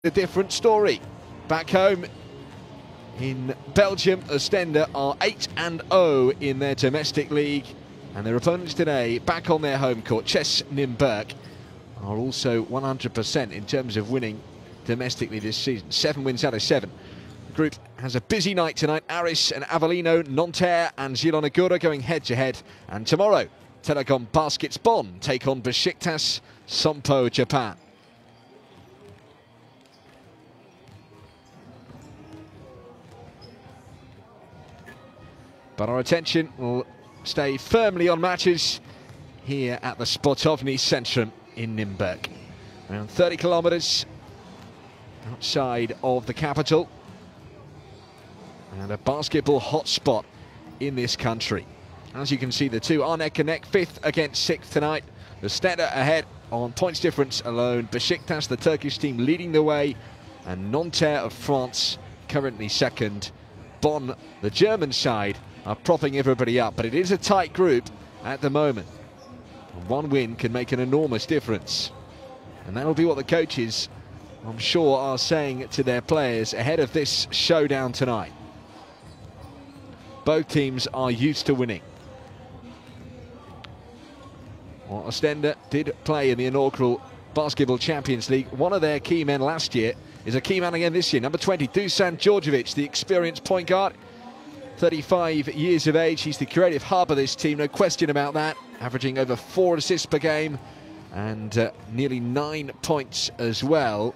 A different story. Back home in Belgium, Oostende are 8-0 in their domestic league, and their opponents today, back on their home court, CEZ Nymburk, are also 100% in terms of winning domestically this season. 7 wins out of 7. The group has a busy night tonight. Aris and Avellino, Nanterre and Zielonogora going head-to-head. And tomorrow, Telecom Baskets Bonn take on Besiktas Sompo, Japan. But our attention will stay firmly on matches here at the Sportovni Centrum in Nymburk. Around 30 kilometres outside of the capital, and a basketball hotspot in this country. As you can see, the two are neck and neck, 5th against 6th tonight. Oostende ahead on points difference alone. Besiktas, the Turkish team, leading the way, and Nanterre of France currently 2nd. Bonn, the German side, are propping everybody up, but it is a tight group at the moment. And one win can make an enormous difference, and that'll be what the coaches, I'm sure, are saying to their players ahead of this showdown tonight. Both teams are used to winning. Well, Oostende did play in the inaugural Basketball Champions League. One of their key men last year is a key man again this year. Number 20, Dusan Djordjevic, the experienced point guard. 35 years of age. He's the creative hub of this team, no question about that. Averaging over 4 assists per game and nearly 9 points as well.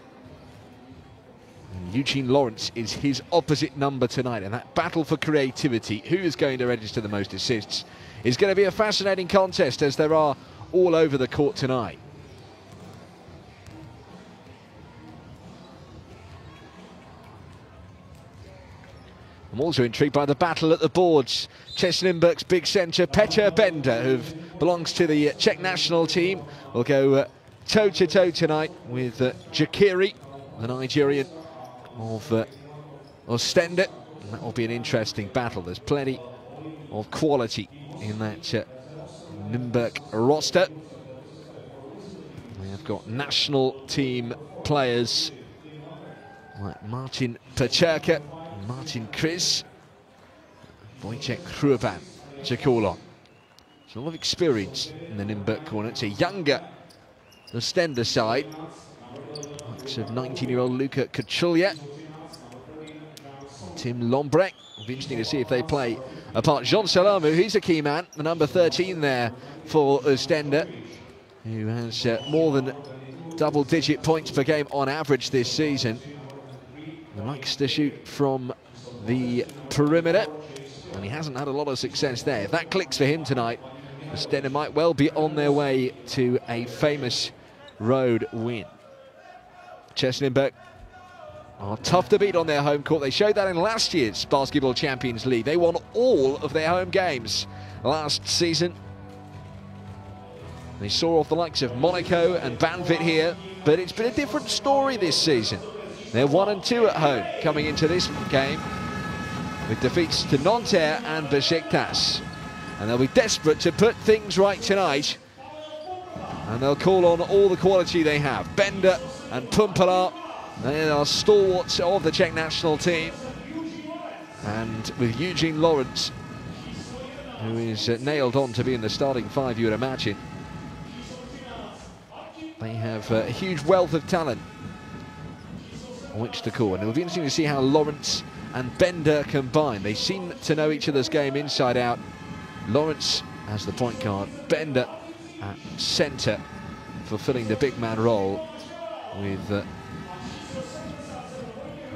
And Eugene Lawrence is his opposite number tonight. And that battle for creativity, who is going to register the most assists, is going to be a fascinating contest, as there are all over the court tonight. I'm also intrigued by the battle at the boards. CEZ Nymburk's big centre, Peter Bender, who belongs to the Czech national team, will go toe-to-toe tonight with Jakiri, the Nigerian of Oostende. And that will be an interesting battle. There's plenty of quality in that Nymburk roster. They have got national team players like Martin Pacherka, Martin Kriz, Wojciech Hruban to call on. There's a lot of experience in the Nymburk corner. It's a younger Oostende side. Likes of 19-year-old Luka Kachulia, Tim Lombrek. It'll be interesting to see if they play apart. Jean Salamu, he's a key man, the number 13 there for Oostende, who has more than double-digit points per game on average this season. He likes to shoot from the perimeter, and he hasn't had a lot of success there. If that clicks for him tonight, Oostende might well be on their way to a famous road win. CEZ Nymburk are tough to beat on their home court. They showed that in last year's Basketball Champions League. They won all of their home games last season. They saw off the likes of Monaco and Banvit here, but it's been a different story this season. They're 1-2 at home coming into this game, with defeats to Nanterre and Besiktas. And they'll be desperate to put things right tonight, and they'll call on all the quality they have. Bender and Pumpala, they are stalwarts of the Czech national team. And with Eugene Lawrence, who is nailed on to be in the starting 5, you would imagine. They have a huge wealth of talent on which to call, and it'll be interesting to see how Lawrence and Bender combine. They seem to know each other's game inside out. Lawrence as the point guard, Bender at centre, fulfilling the big man role with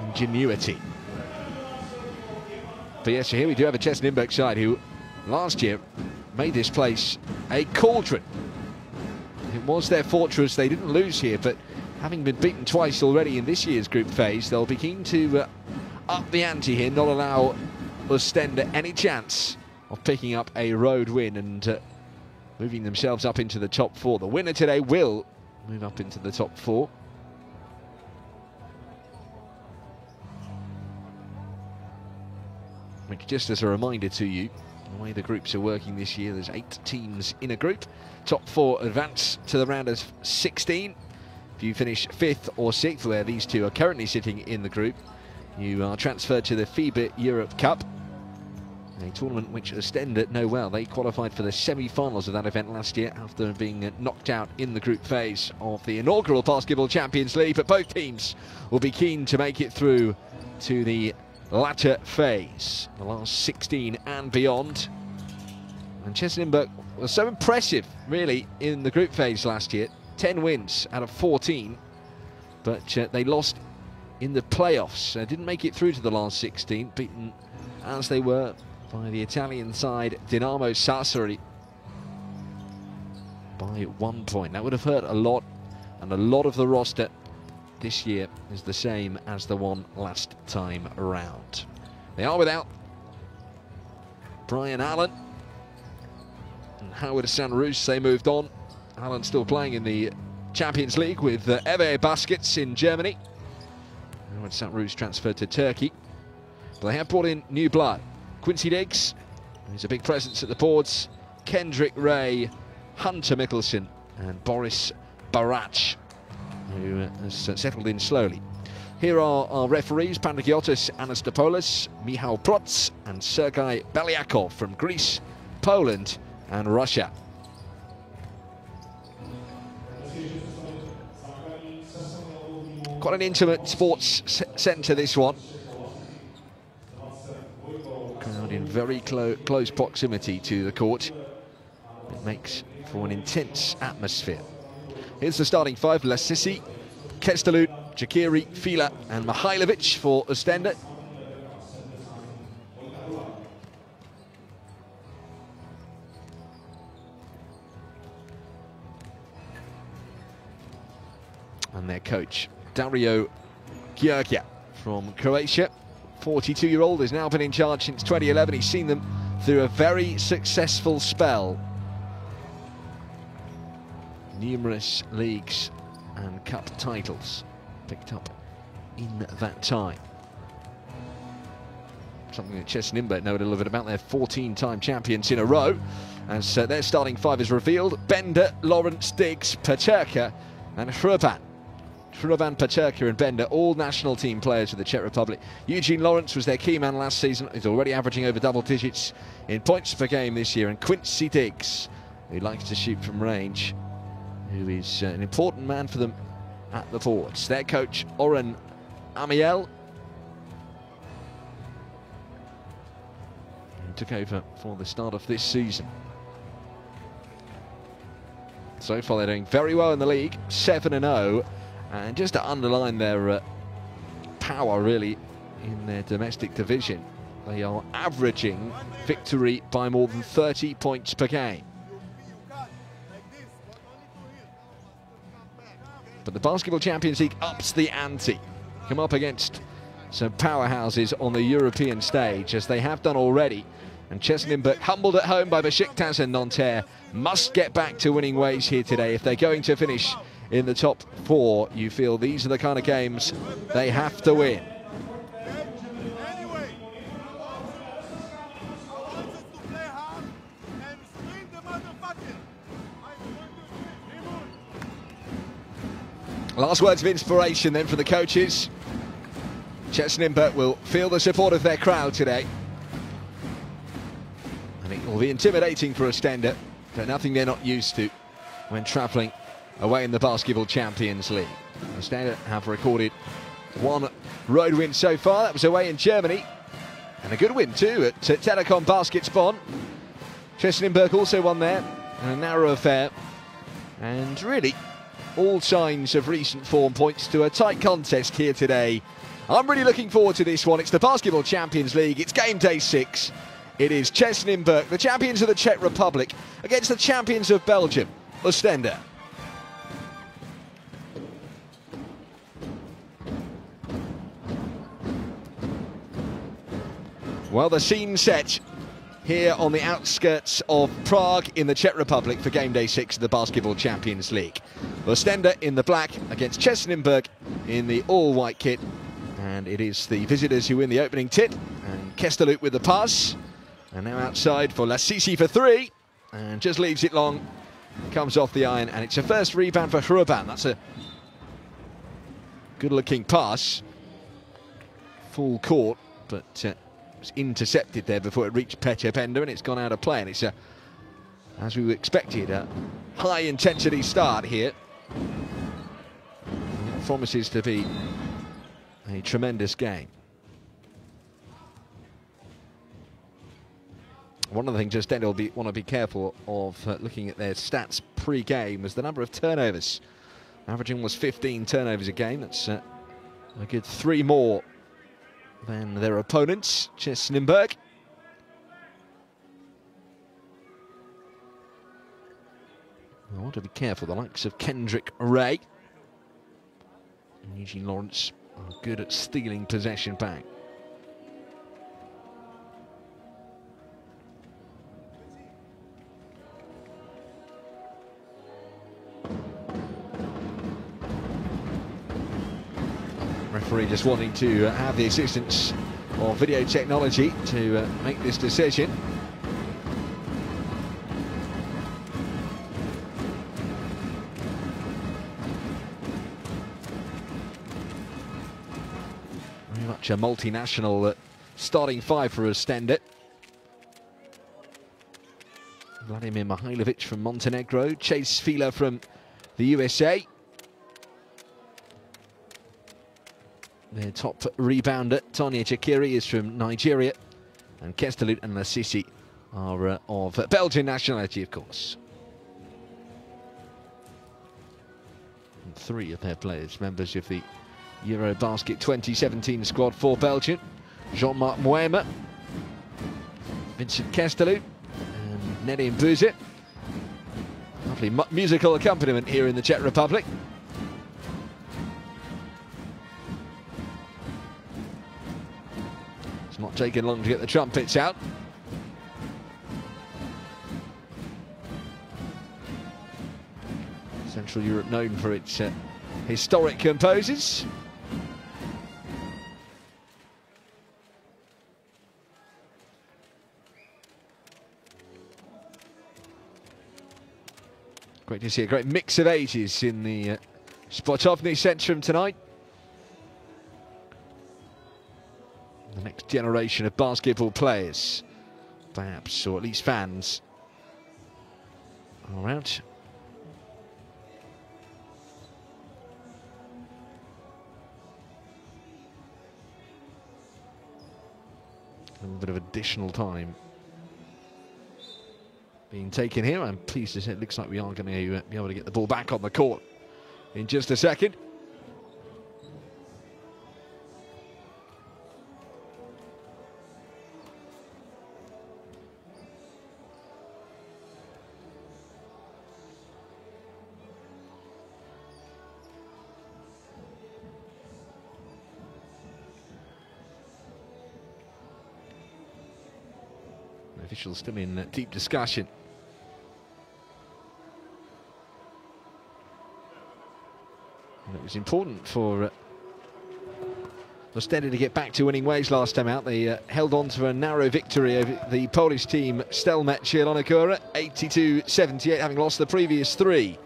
ingenuity. But yes, so here we do have a CEZ Nymburk side who last year made this place a cauldron. It was their fortress. They didn't lose here, but having been beaten twice already in this year's group phase, they'll be keen to up the ante here, not allow Oostende any chance of picking up a road win and moving themselves up into the top 4. The winner today will move up into the top 4. Which, just as a reminder to you, the way the groups are working this year, there's 8 teams in a group. Top 4 advance to the round of 16. If you finish 5th or 6th, where these two are currently sitting in the group, you are transferred to the FIBA Europe Cup, a tournament which Oostende know well. They qualified for the semi-finals of that event last year after being knocked out in the group phase of the inaugural Basketball Champions League. But both teams will be keen to make it through to the latter phase, the last 16 and beyond. And CEZ Nymburk was so impressive, really, in the group phase last year. 10 wins out of 14, but they lost in the playoffs. Didn't make it through to the last 16, beaten as they were by the Italian side Dinamo Sassari by 1 point. That would have hurt a lot, and a lot of the roster this year is the same as the one last time around. They are without Brian Allen and Howard Sanroos. They moved on. Allen still playing in the Champions League with Eve Baskets in Germany. Howard Sanroos transferred to Turkey. But they have brought in new blood. Quincy Diggs, he's a big presence at the boards. Kendrick Ray, Hunter Mickelson, and Boris Barach, who has settled in slowly. Here are our referees: Panagiotis Anastopoulos, Michał Protz, and Sergei Belyakov from Greece, Poland, and Russia. Quite an intimate sports centre, this one. Crowd in very close proximity to the court. It makes for an intense atmosphere. Here's the starting five: Lasisi, Kestalut, Jakiri, Fila, and Mihailovic for Oostende. And their coach, Dario Gjurgja from Croatia. 42-year-old, has now been in charge since 2011. He's seen them through a very successful spell. Numerous leagues and cup titles picked up in that time. Something that CEZ Nymburk know a little bit about. They're 14-time champions in a row. As their starting five is revealed: Bender, Lawrence, Diggs, Peterka, and Hruban. Hruban, Peterka and Bender, all national team players for the Czech Republic. Eugene Lawrence was their key man last season. He's already averaging over double digits in points per game this year. And Quincy Diggs, who likes to shoot from range, who is an important man for them at the boards. Their coach, Oren Amiel, who took over for the start of this season. So far they're doing very well in the league, 7-0. And just to underline their power, really, in their domestic division, they are averaging victory by more than 30 points per game. But the Basketball Champions League ups the ante. Come up against some powerhouses on the European stage, as they have done already. And CEZ Nymburk, humbled at home by Besiktas and Nanterre, must get back to winning ways here today if they're going to finish in the top four. You feel these are the kind of games they have to win. Last words of inspiration then for the coaches. CEZ Nymburk will feel the support of their crowd today. And it will be intimidating for Oostende, but nothing they're not used to when travelling away in the Basketball Champions League. Oostende have recorded one road win so far. That was away in Germany. And a good win too at Telecom Baskets Bonn. CEZ Nymburk also won there, and a narrow affair. And really, all signs of recent form points to a tight contest here today. I'm really looking forward to this one. It's the Basketball Champions League. It's game day 6. It is CEZ Nymburk, the champions of the Czech Republic, against the champions of Belgium, Oostende. Well, the scene set here on the outskirts of Prague in the Czech Republic for game day 6 of the Basketball Champions League. Oostende in the black against CEZ Nymburk in the all-white kit. And it is the visitors who win the opening tip. And Kestalut with the pass. And now outside for Lasisi for 3. And just leaves it long. Comes off the iron. And it's a first rebound for Hruban. That's a Good looking pass. Full court, but it was intercepted there before it reached Pecha Bender, and it's gone out of play. And it's, as we expected, a high intensity start here. It promises to be a tremendous game. One of the things Oostende will want to be careful of looking at their stats pre-game was the number of turnovers. Averaging was 15 turnovers a game. That's a good 3 more than their opponents, CEZ Nymburk. I want to be careful. The likes of Kendrick Ray and Eugene Lawrence are good at stealing possession back. Referee just wanting to have the assistance of video technology to make this decision. Very much a multinational starting 5 for Oostende. Vladimir Mihailovic from Montenegro, Chase Fila from the USA. Their top rebounder, Tanya Chakiri, is from Nigeria, and Kestalut and Lassisi are of Belgian nationality, of course. And 3 of their players, members of the Eurobasket 2017 squad for Belgium. Jean-Marc Moema, Vincent Kestalut, and Nedim Buzet. Lovely musical accompaniment here in the Czech Republic. Not taking long to get the trumpets out. Central Europe known for its historic composers. Great to see a great mix of ages in the Sportovny Centrum tonight. The next generation of basketball players, perhaps, or at least fans, are out. A little bit of additional time being taken here. I'm pleased to say it looks like we are going to be able to get the ball back on the court in just a second. Officials still in deep discussion. And it was important for Oostende to get back to winning ways last time out. They held on to a narrow victory over the Polish team Stelmet Zielona 82-78, having lost the previous 3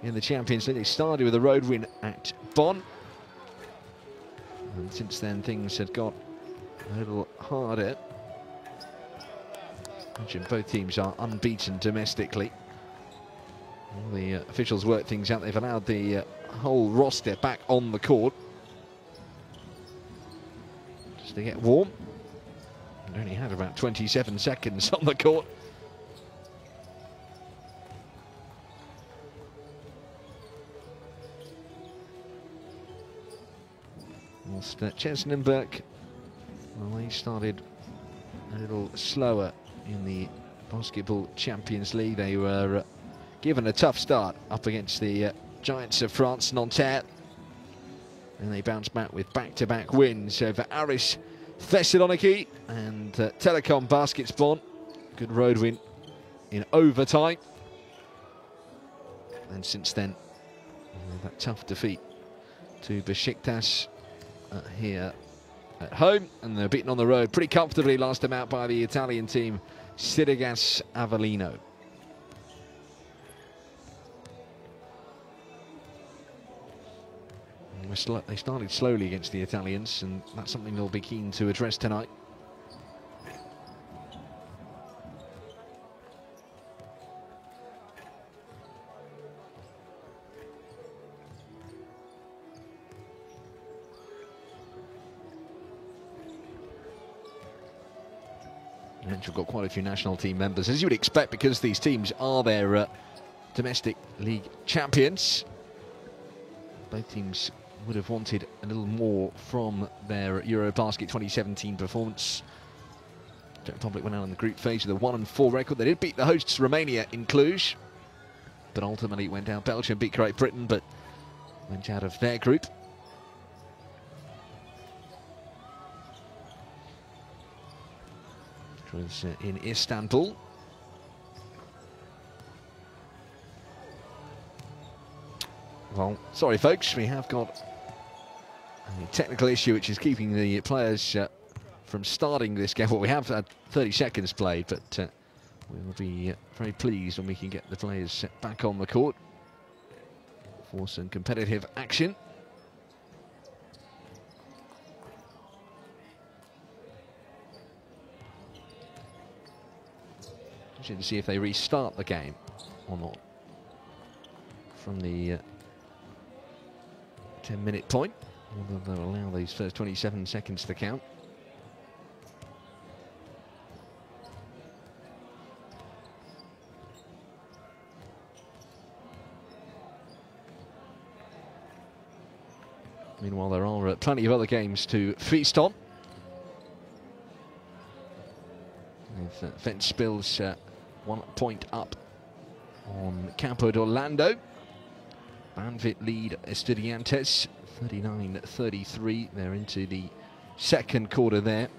in the Champions League. They started with a road win at Bonn, and since then things had got a little harder. Both teams are unbeaten domestically. Well, the officials work things out. They've allowed the whole roster back on the court just to get warm. They only had about 27 seconds on the court. Whilst CEZ Nymburk, well, they started a little slower in the Basketball Champions League. They were given a tough start up against the Giants of France, Nanterre, and they bounced back with back-to-back wins over Aris Thessaloniki and Telecom Baskets Bonn. Good road win in overtime, and since then that tough defeat to Besiktas here at home, and they're beaten on the road pretty comfortably last time out by the Italian team Sirigas Avellino. They started slowly against the Italians, and that's something they'll be keen to address tonight. We've got quite a few national team members, as you would expect, because these teams are their domestic league champions. Both teams would have wanted a little more from their Eurobasket 2017 performance. Czech Republic went out in the group phase with a 1-4 record. They did beat the hosts Romania in Cluj, but ultimately went out. Belgium beat Great Britain, but went out of their group. Was in Istanbul. Well, sorry folks, we have got a technical issue which is keeping the players from starting this game. Well, we have had 30 seconds played, but we will be very pleased when we can get the players back on the court for some competitive action. To see if they restart the game or not from the 10-minute point, whether they'll allow these first 27 seconds to count. Meanwhile, there are plenty of other games to feast on. With Ventspils 1 point up on Campo d'Orlando. Banvit lead Estudiantes 39-33. They're into the second quarter there.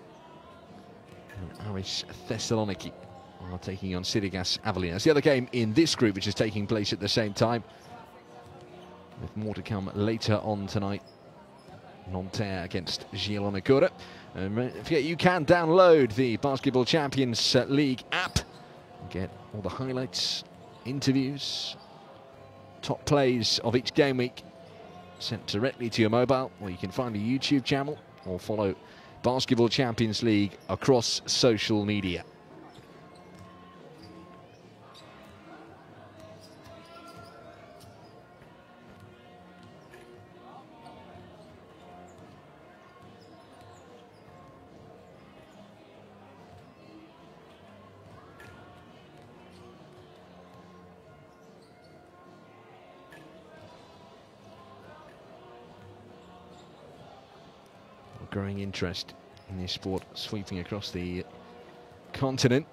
And Aris Thessaloniki are taking on Sirigas Avelina. It's the other game in this group which is taking place at the same time, with more to come later on tonight. Nanterre against Zielona Góra. Don't forget, you can download the Basketball Champions League app. Get all the highlights, interviews, top plays of each game week sent directly to your mobile, or you can find a YouTube channel or follow Basketball Champions League across social media. Growing interest in this sport sweeping across the continent.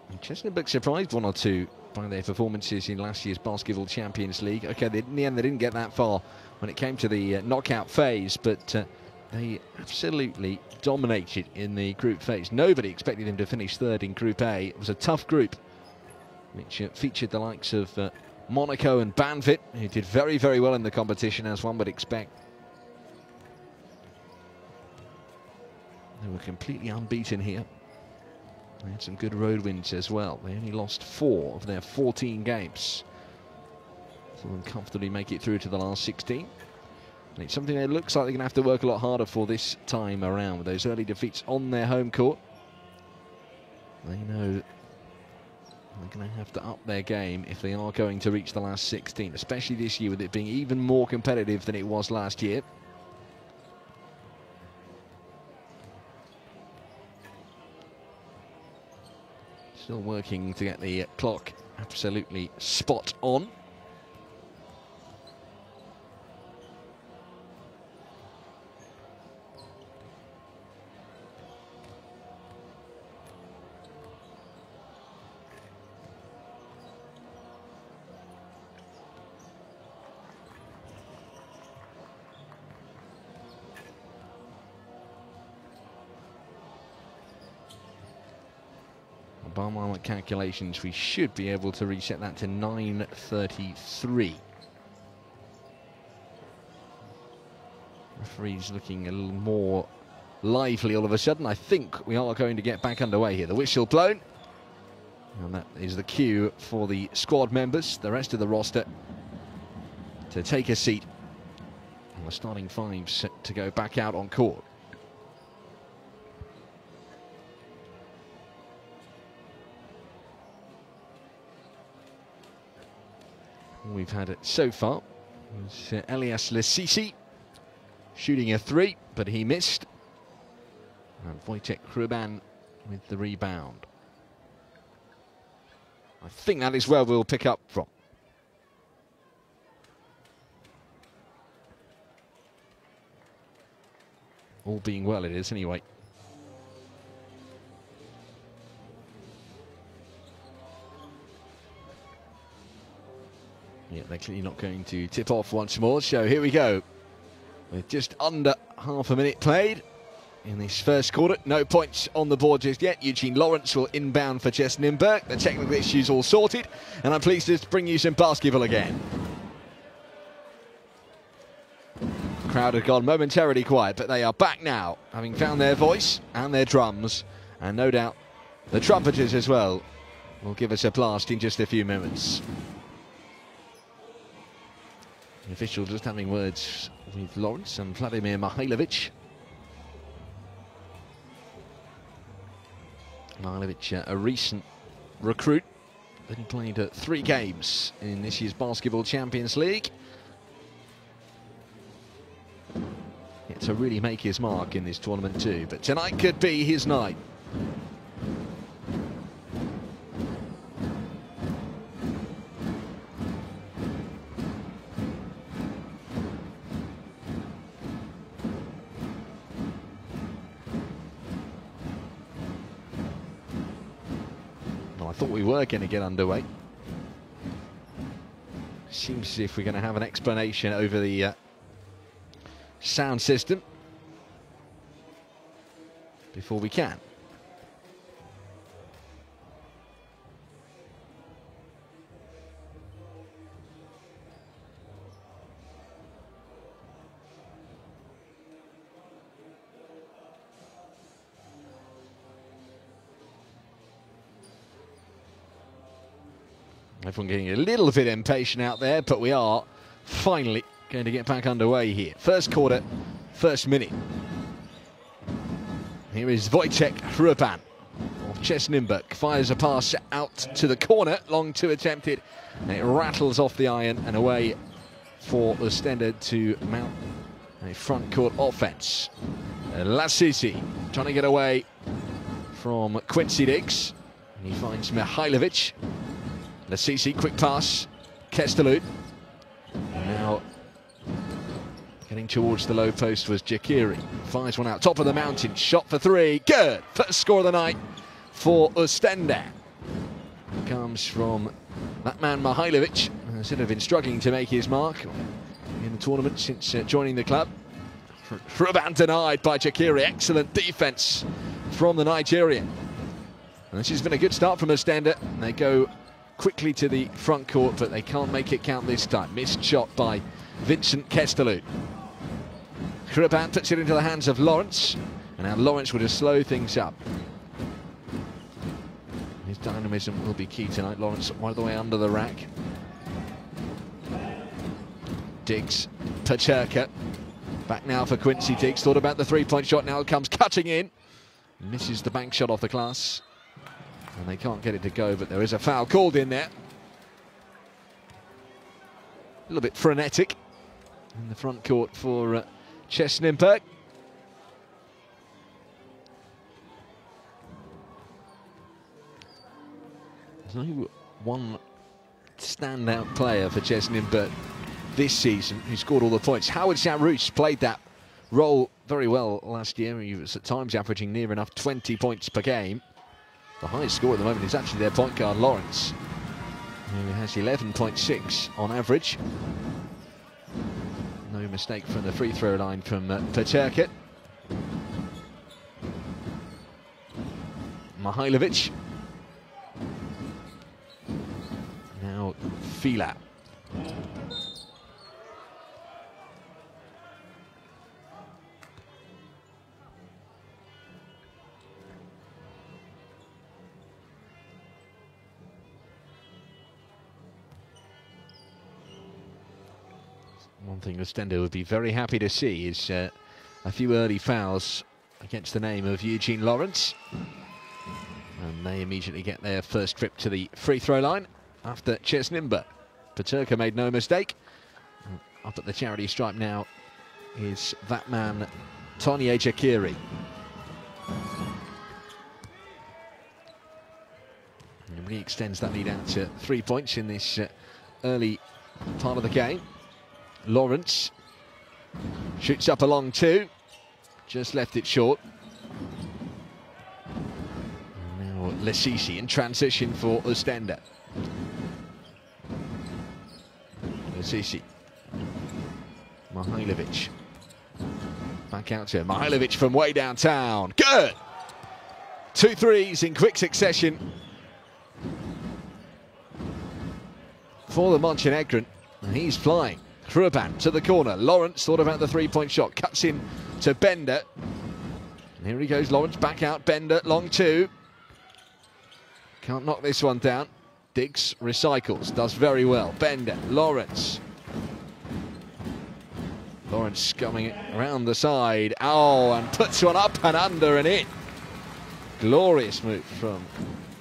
And Czech Nymburk surprised 1 or 2 by their performances in last year's Basketball Champions League. Okay, in the end they didn't get that far when it came to the knockout phase, but they absolutely dominated in the group phase. Nobody expected them to finish third in Group A. It was a tough group, which featured the likes of Monaco and Banvit, who did very, very well in the competition, as one would expect. They were completely unbeaten here. They had some good road wins as well. They only lost 4 of their 14 games. So they'll comfortably make it through to the last 16. And it's something that looks like they're going to have to work a lot harder for this time around, with those early defeats on their home court. They know they're going to have to up their game if they are going to reach the last 16, especially this year with it being even more competitive than it was last year. Still working to get the clock absolutely spot on. By my calculations, we should be able to reset that to 9:33. Referee's looking a little more lively all of a sudden. I think we are going to get back underway here. The whistle blown, and that is the cue for the squad members, the rest of the roster, to take a seat The starting five set to go back out on court. We've had it so far. It's Elias Lasisi shooting a three, but he missed. And Wojciech Hruban with the rebound. I think that is where we'll pick up from. All being well, it is anyway. Yeah, they're clearly not going to tip off once more, so here we go. With just under half a minute played in this first quarter. No points on the board just yet. Eugene Lawrence will inbound for CEZ Nymburk. The technical issues all sorted, and I'm pleased to bring you some basketball again. Crowd had gone momentarily quiet, but they are back now, having found their voice and their drums, and no doubt the trumpeters as well will give us a blast in just a few minutes. The official just having words with Lawrence and Vladimir Mihailovic. Mihailovic, a recent recruit, that he played 3 games in this year's Basketball Champions League. To really make his mark in this tournament too, but tonight could be his night. Well, I thought we were going to get underway. Seems as if we're going to have an explanation over the sound system before we can. Everyone getting a little bit impatient out there, but we are finally going to get back underway here. First quarter, first minute. Here is Wojciech Hruban of CEZ Nymburk. Fires a pass out to the corner, long two attempted, and it rattles off the iron and away for Oostende to mount a front court offense. Lasisi trying to get away from Quincy Diggs. And he finds Mihailovic. Lasisi, quick pass. Kestelud. Now getting towards the low post was Jakiri. Fires one out, top of the mountain, shot for three, good! First score of the night for Oostende. Comes from that man Mihailovic, who has been struggling to make his mark in the tournament since joining the club. Hruban denied by Jakiri, excellent defense from the Nigerian. And this has been a good start from Oostende. They go quickly to the front court, but they can't make it count this time. Missed shot by Vincent Kestelud. Hruban puts it into the hands of Lawrence, and now Lawrence would have slowed things up. His dynamism will be key tonight. Lawrence right the way under the rack. Diggs, Pacherka. Back now for Quincy Diggs. Thought about the three-point shot, now it comes cutting in. Misses the bank shot off the glass. And they can't get it to go, but there is a foul called in there. A little bit frenetic in the front court for CEZ Nymburk. There's no one standout player for CEZ Nymburk this season who scored all the points. Howard Sarouche played that role very well last year. He was at times averaging near enough 20 points per game. The highest score at the moment is actually their point guard Lawrence, who has 11.6 on average. No mistake from the free throw line from Pacherka. Mihailovic. Now Fila. One thing Oostende would be very happy to see is a few early fouls against the name of Eugene Lawrence. And they immediately get their first trip to the free throw line after CEZ Nymburk. Paterka made no mistake. Up at the charity stripe now is that man, Tonye Jakiri. And he extends that lead out to 3 points in this early part of the game. Lawrence shoots up a long two, just left it short. And now CEZ in transition for Oostende. CEZ. Mihailovic. Back out to Mihailovic from way downtown. Good! 2 threes in quick succession for the Montenegrin. And he's flying. Kruban to the corner. Lawrence thought about the three-point shot. Cuts in to Bender. And here he goes. Lawrence back out. Bender, long two. Can't knock this one down. Diggs recycles. Does very well. Bender, Lawrence. Lawrence coming around the side. Oh, and puts one up and under and in. Glorious move from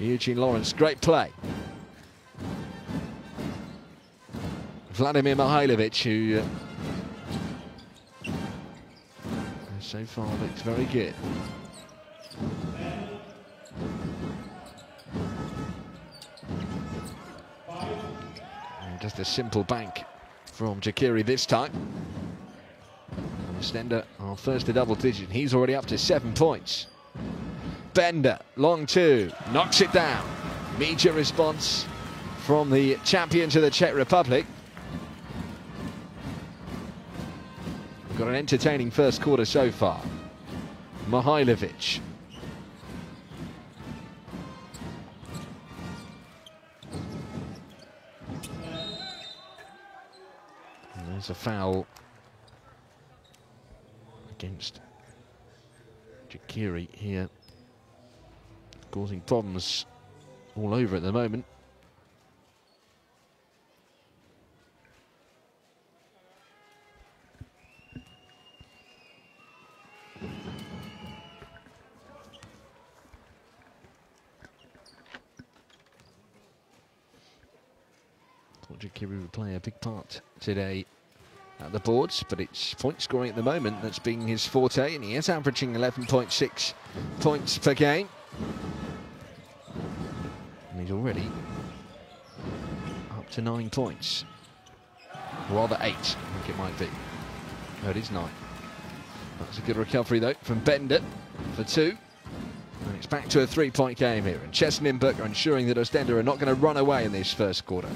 Eugene Lawrence. Great play. Vladimir Mihailovic, who so far looks very good. And just a simple bank from Jakiri this time. Oostende are first to double digit. He's already up to 7 points. Bender, long two, knocks it down. Immediate response from the champions of the Czech Republic. We've got an entertaining first quarter so far. Mihailovic. And there's a foul against Jakiri here, causing problems all over at the moment. Thought Jakiri would play a big part today at the boards, but it's point scoring at the moment that's been his forte, and he is averaging 11.6 points per game. And he's already up to 9 points. Rather 8, I think it might be. No, it is 9. That's a good recovery though from Bender for 2. And it's back to a 3-point game here. And CEZ Nymburk are ensuring that Oostende are not going to run away in this first quarter.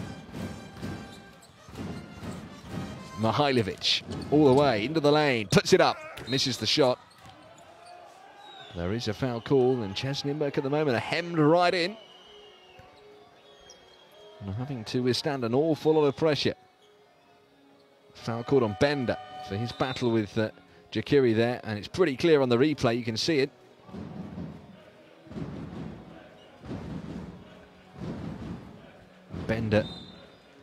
Mihailovic all the way into the lane, puts it up, misses the shot. There is a foul call, and CEZ Nymburk at the moment are hemmed right in. And having to withstand an awful lot of pressure. Foul called on Bender for his battle with Jakiri there, and it's pretty clear on the replay, you can see it. Bender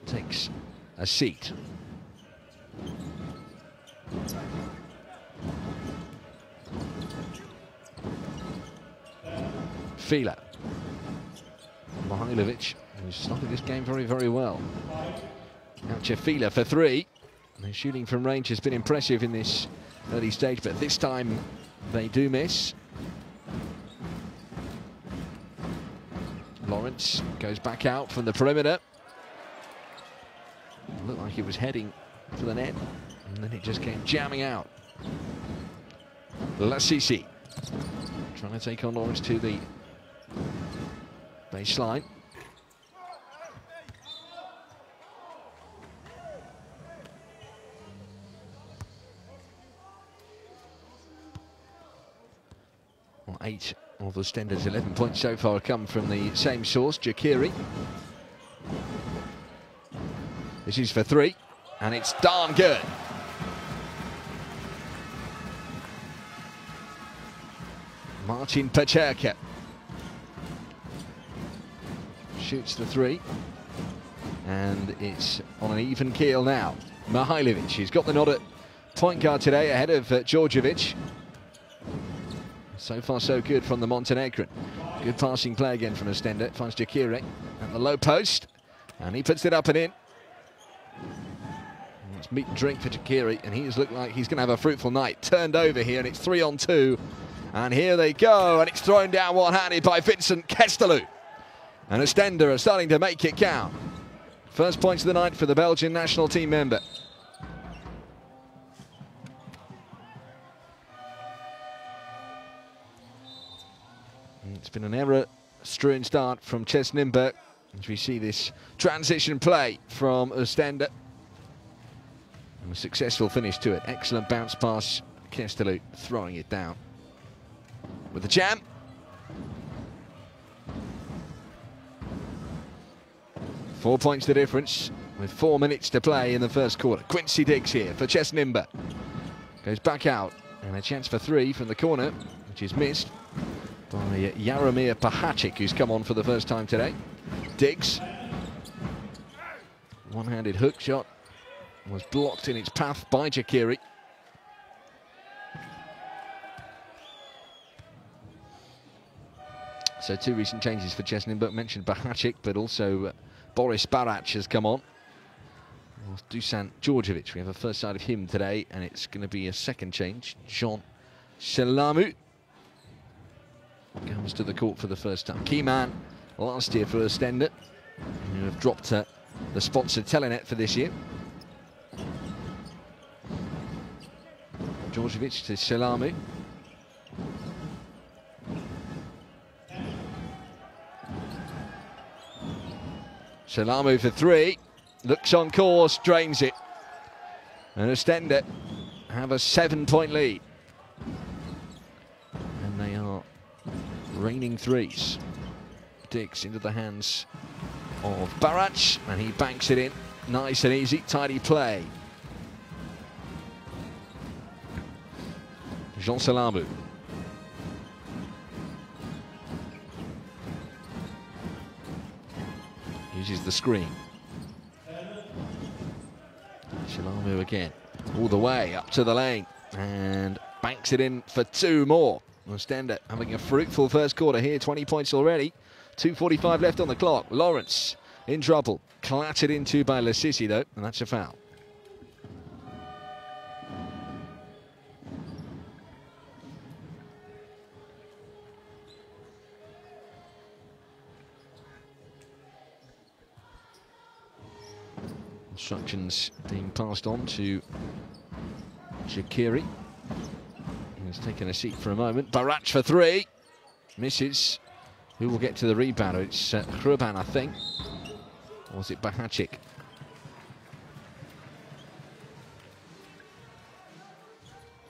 takes a seat. Fila. Mihailovic, who's started this game very, very well. Out to Fila for 3. Their shooting from range has been impressive in this early stage, but this time they do miss. Lawrence goes back out from the perimeter. Looked like he was heading for the net, and then it just came jamming out. CEZ trying to take on Lawrence to the baseline. Well, 8 of Oostende's 11 points so far come from the same source, Jakiri. This is for 3, and it's darn good. Marcin Paterka shoots the 3, and it's on an even keel now. Mihailovic. He's got the nod at point guard today ahead of Djordjevic. So far so good from the Montenegrin. Good passing play again from Oostende. Finds Jakiri at the low post, and he puts it up and in. It's meat and drink for Jakiri, and he's looked like he's going to have a fruitful night. Turned over here, and it's 3-on-2. And here they go, and it's thrown down one-handed by Vincent Kestelou. And Oostende are starting to make it count. First points of the night for the Belgian national team member. It's been an error-strewn start from CEZ Nymburk as we see this transition play from Oostende. And a successful finish to it. Excellent bounce pass. Kestelou throwing it down with the jam. Four points the difference with 4 minutes to play in the first quarter. Quincy Diggs here for CEZ Nymburk. Goes back out, and a chance for three from the corner, which is missed by Jaromir Pahacic, who's come on for the first time today. Diggs. One-handed hook shot was blocked in its path by Jakiri. So two recent changes for CEZ Nymburk. Mentioned Pahacic, but also Boris Barac has come on. Dusan Djordjevic, we have a first sight of him today, and it's going to be a second change. Jean Shalamu comes to the court for the first time. Key man last year for Oostende, who have dropped the sponsored Telenet for this year. Djordjevic to Shalamu. Shalamu for three. Looks on course, drains it. And Oostende have a 7-point lead. And they are raining threes. Diggs into the hands of Barac, and he banks it in. Nice and easy, tidy play. Jean Shalamu. Uses the screen. Shalamu again, all the way up to the lane, and banks it in for two more. Oostende having a fruitful first quarter here, 20 points already. 2:45 left on the clock. Lawrence in trouble, clattered into by Lasisi though, and that's a foul. Instructions being passed on to Jakiri. He's taken a seat for a moment. Barac for three. Misses. Who will get to the rebound? It's Hruban, I think. Or was it Pahacic?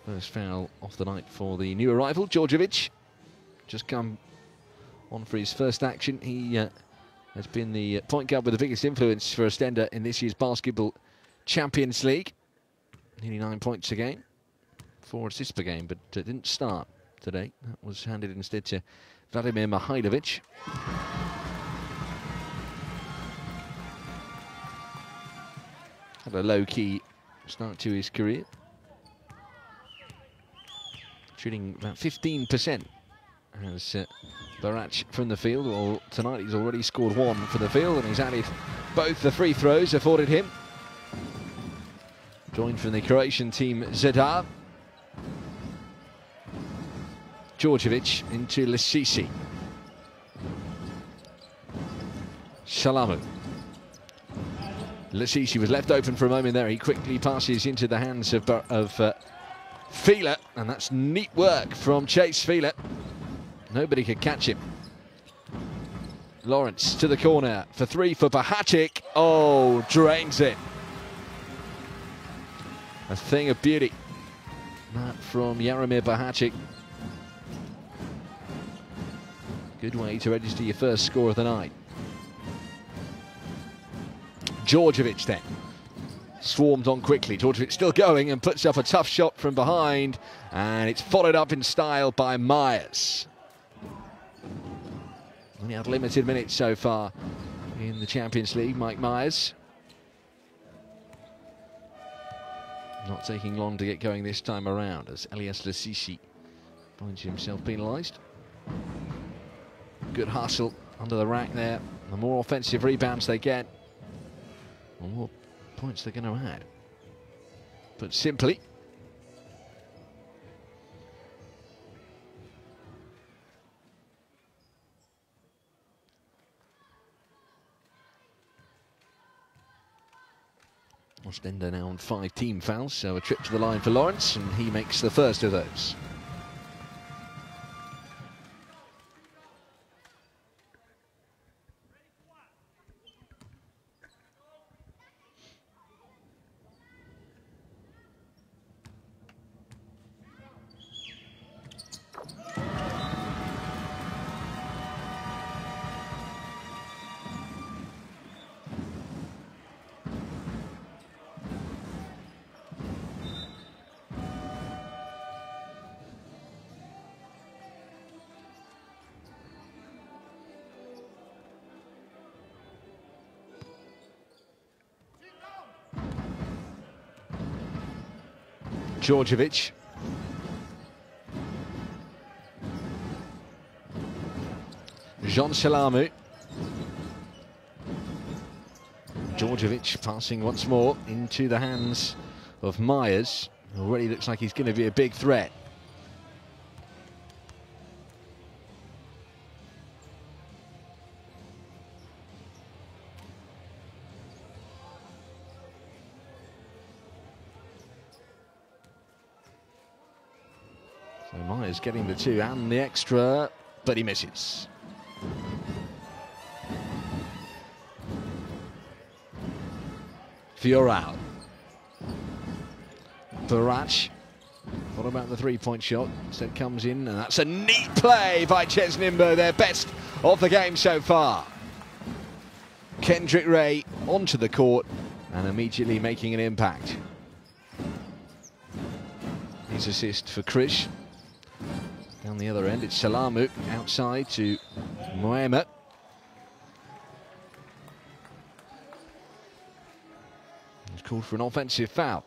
First foul off the night for the new arrival, Djordjevic. Just come on for his first action. He has been the point guard with the biggest influence for Oostende in this year's Basketball Champions League. Nearly 9 points a game, 4 assists per game, but didn't start today. That was handed instead to Vladimir Mihailovic. Had a low-key start to his career. Shooting about 15% as Barac from the field. Well, tonight he's already scored one from the field, and he's added both the free throws afforded him. Joined from the Croatian team, Zadar. Djordjevic into Lasisi. Shalamu. Lasisi was left open for a moment there. He quickly passes into the hands of Fila, and that's neat work from Chase Fila. Nobody could catch him. Lawrence to the corner for three for Pahacic. Oh, drains it. A thing of beauty. That from Jaromir Pahacic. Good way to register your first score of the night. Djordjevic then. Swarmed on quickly. Djordjevic still going and puts up a tough shot from behind. And it's followed up in style by Myers. Only had limited minutes so far in the Champions League, Mike Myers. Not taking long to get going this time around as Elias Lassisi finds himself penalised. Good hustle under the rack there. The more offensive rebounds they get, the more points they're going to add. But simply, Oostende now on 5 team fouls, so a trip to the line for Lawrence, and he makes the first of those. Djordjevic. Jean Salamu. Djordjevic passing once more into the hands of Myers. Already looks like he's going to be a big threat. So Myers getting the 2 and the extra, but he misses. Fioral. Barach. What about the 3-point shot? Instead comes in, and that's a neat play by CEZ Nymburk, their best of the game so far. Kendrick Ray onto the court and immediately making an impact. His assist for Krish. Down the other end, it's Salamu outside to Moema. He's called for an offensive foul.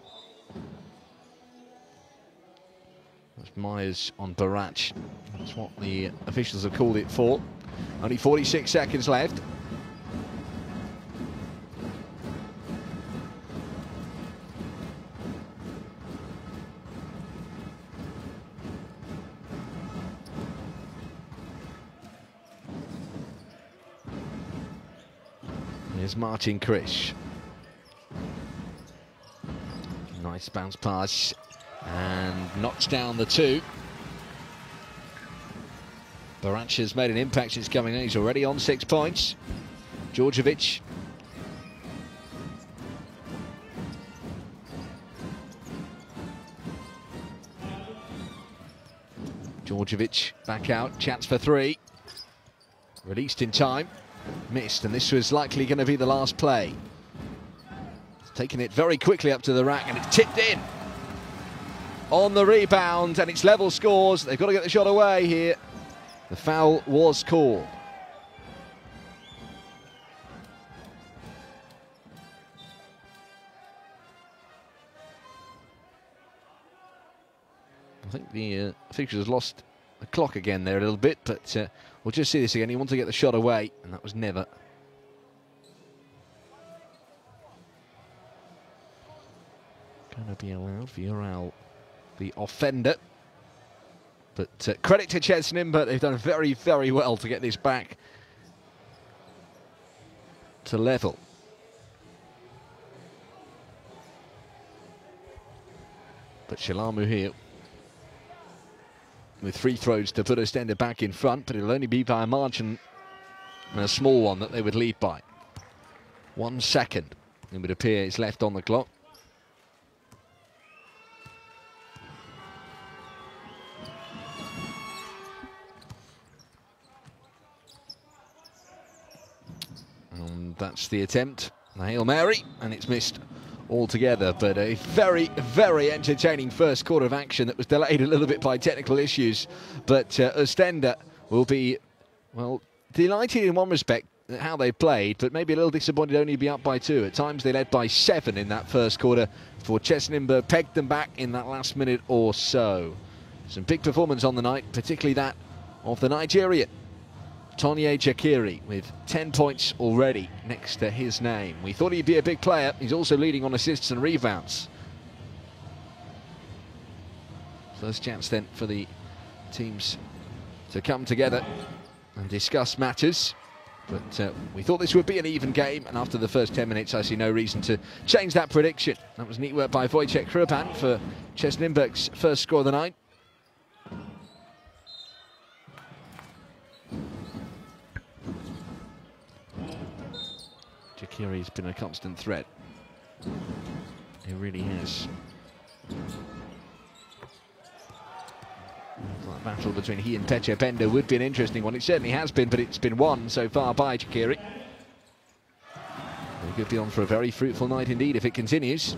That's Myers on Barach. That's what the officials have called it for. Only 46 seconds left. Here's Martin Krish. Nice bounce pass and knocks down the 2. Barach has made an impact since coming in. He's already on 6 points. Djordjevic. Djordjevic back out, chance for 3. Released in time. Missed, and this was likely going to be the last play. Taking it very quickly up to the rack, and it's tipped in. On the rebound, and it's level scores. They've got to get the shot away here. The foul was called. I think the officials has lost the clock again there a little bit, but we'll just see this again. He wanted to get the shot away, and that was never. Going to be allowed. Fioral, the offender. But credit to CEZ Nymburk. They've done very, very well to get this back to level. But Salamu here with 3 throws to put Oostende back in front, but it'll only be by a margin, and a small one, that they would lead by. 1 second, it would appear, is left on the clock. And that's the attempt, the Hail Mary, and it's missed altogether. But a very, very entertaining first quarter of action that was delayed a little bit by technical issues. But Oostende will be, well, delighted in one respect, at how they played, but maybe a little disappointed only to be up by 2. At times they led by 7 in that first quarter before CEZ Nymburk pegged them back in that last minute or so. Some big performance on the night, particularly that of the Nigerian Tonye Jakiri, with 10 points already next to his name. We thought he'd be a big player. He's also leading on assists and rebounds. First chance then for the teams to come together and discuss matters. But we thought this would be an even game, and after the first 10 minutes I see no reason to change that prediction. That was neat work by Wojciech Hruban for CEZ Nymburk's first score of the night. Jakiri's been a constant threat. He really has. That battle between he and Pecha Bender would be an interesting one. It certainly has been, but it's been won so far by Jakiri. We could be on for a very fruitful night indeed if it continues.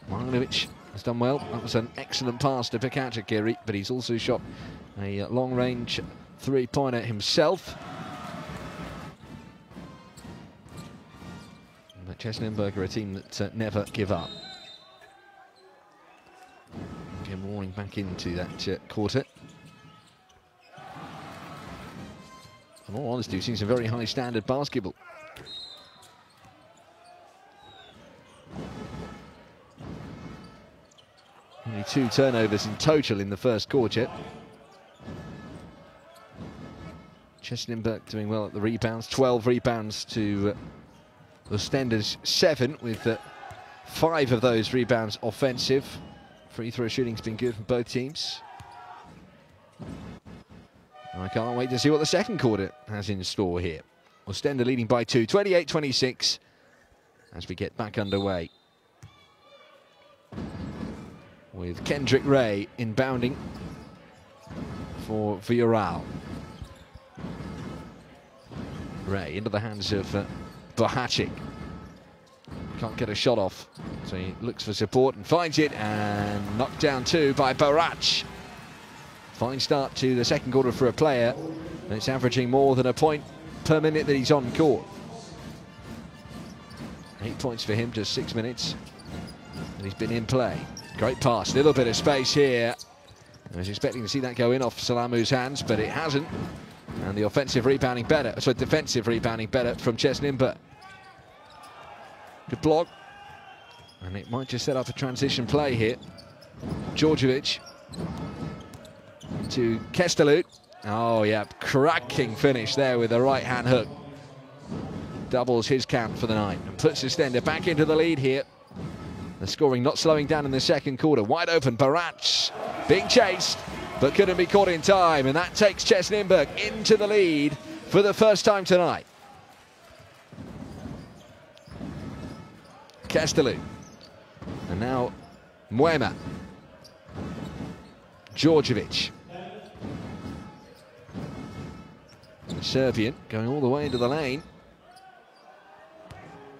Marjanovic has done well. That was an excellent pass to pick out Jakiri, but he's also shot a long-range three-pointer himself. But CEZ Nymburk are a team that never give up. Again, roaring back into that quarter. In all honesty, we've seen some very high standard basketball. Only 2 turnovers in total in the first quarter. CEZ Nymburk doing well at the rebounds. 12 rebounds to Oostende's 7, with 5 of those rebounds offensive. Free throw shooting's been good for both teams. I can't wait to see what the second quarter has in store here. Oostende leading by 2, 28-26, as we get back underway. With Kendrick Ray inbounding for Villarreal. Ray into the hands of Bohacic. Can't get a shot off, so he looks for support and finds it, and knocked down 2 by Barach. Fine start to the second quarter for a player, and it's averaging more than a point per minute that he's on court. 8 points for him, just 6 minutes, and he's been in play. Great pass, little bit of space here. I was expecting to see that go in off Salamu's hands, but it hasn't. And the offensive rebounding better, sorry, defensive rebounding better from CEZ Nymburk. Good block, and it might just set up a transition play here. Djordjevic to Kestalut. Oh yeah, cracking finish there with the right hand hook. Doubles his count for the night and puts Oostende back into the lead here. The scoring not slowing down in the second quarter. Wide open, Barach being chased, but couldn't be caught in time, and that takes CEZ Nymburk into the lead for the first time tonight. Kestalut, and now Muema. Djordjevic. The Serbian going all the way into the lane.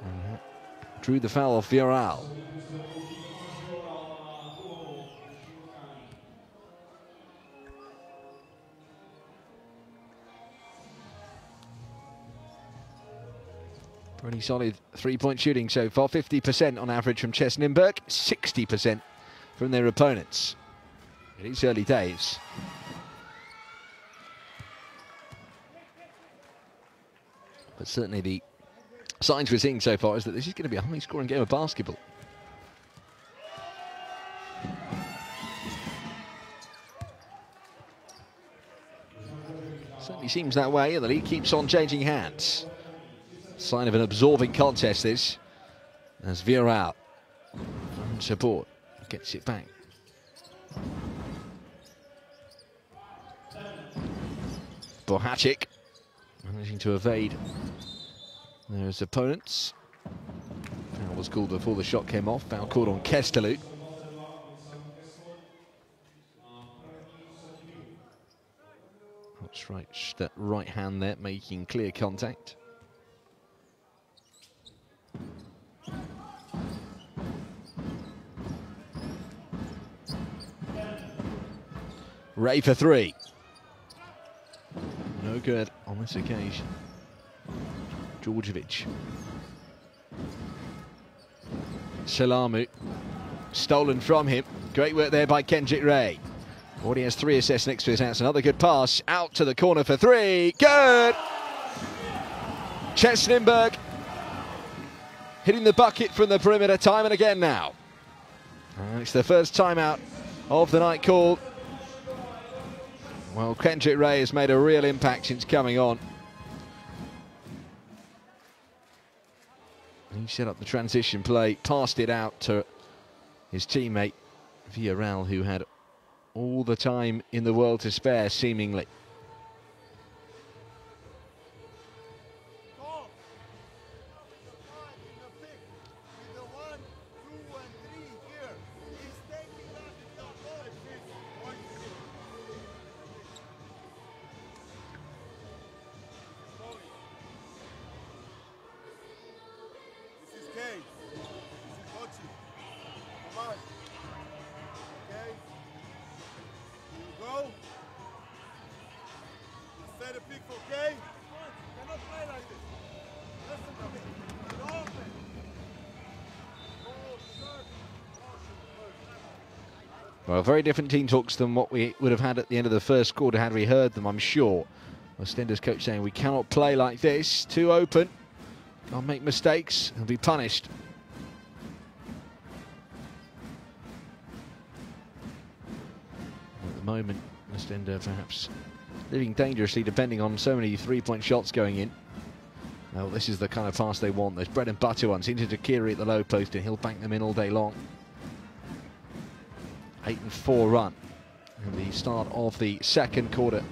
And drew the foul off Villarreal. Pretty solid three-point shooting so far. 50% on average from CEZ Nymburk, 60% from their opponents. It is early days. But certainly the signs we're seeing so far is that this is going to be a high-scoring game of basketball. Certainly seems that way, and the lead keeps on changing hands. Sign of an absorbing contest this, as Villarreal from support gets it back. Bohacic managing to evade his opponents. Foul was called before the shot came off. Foul called on Kestalut. Outstretched that right hand there, making clear contact. Ray for 3. No good on this occasion. Djordjevic. Salamu. Stolen from him. Great work there by Kendrick Ray. Already has 3 assists next to his hands. Another good pass. Out to the corner for 3. Good! CEZ Nymburk hitting the bucket from the perimeter time and again now. And it's the first timeout of the night called. Well, Kendrick Ray has made a real impact since coming on. He set up the transition play, passed it out to his teammate Villarreal, who had all the time in the world to spare, seemingly. Well, a very different team talks than what we would have had at the end of the first quarter had we heard them, I'm sure. Oostende's coach saying we cannot play like this, too open, can't make mistakes, and be punished. At the moment, Oostende perhaps living dangerously, depending on so many three-point shots going in. Well, this is the kind of pass they want, those bread and butter ones into Takiri at the low post, and he'll bank them in all day long. 8-4 run in the start of the second quarter.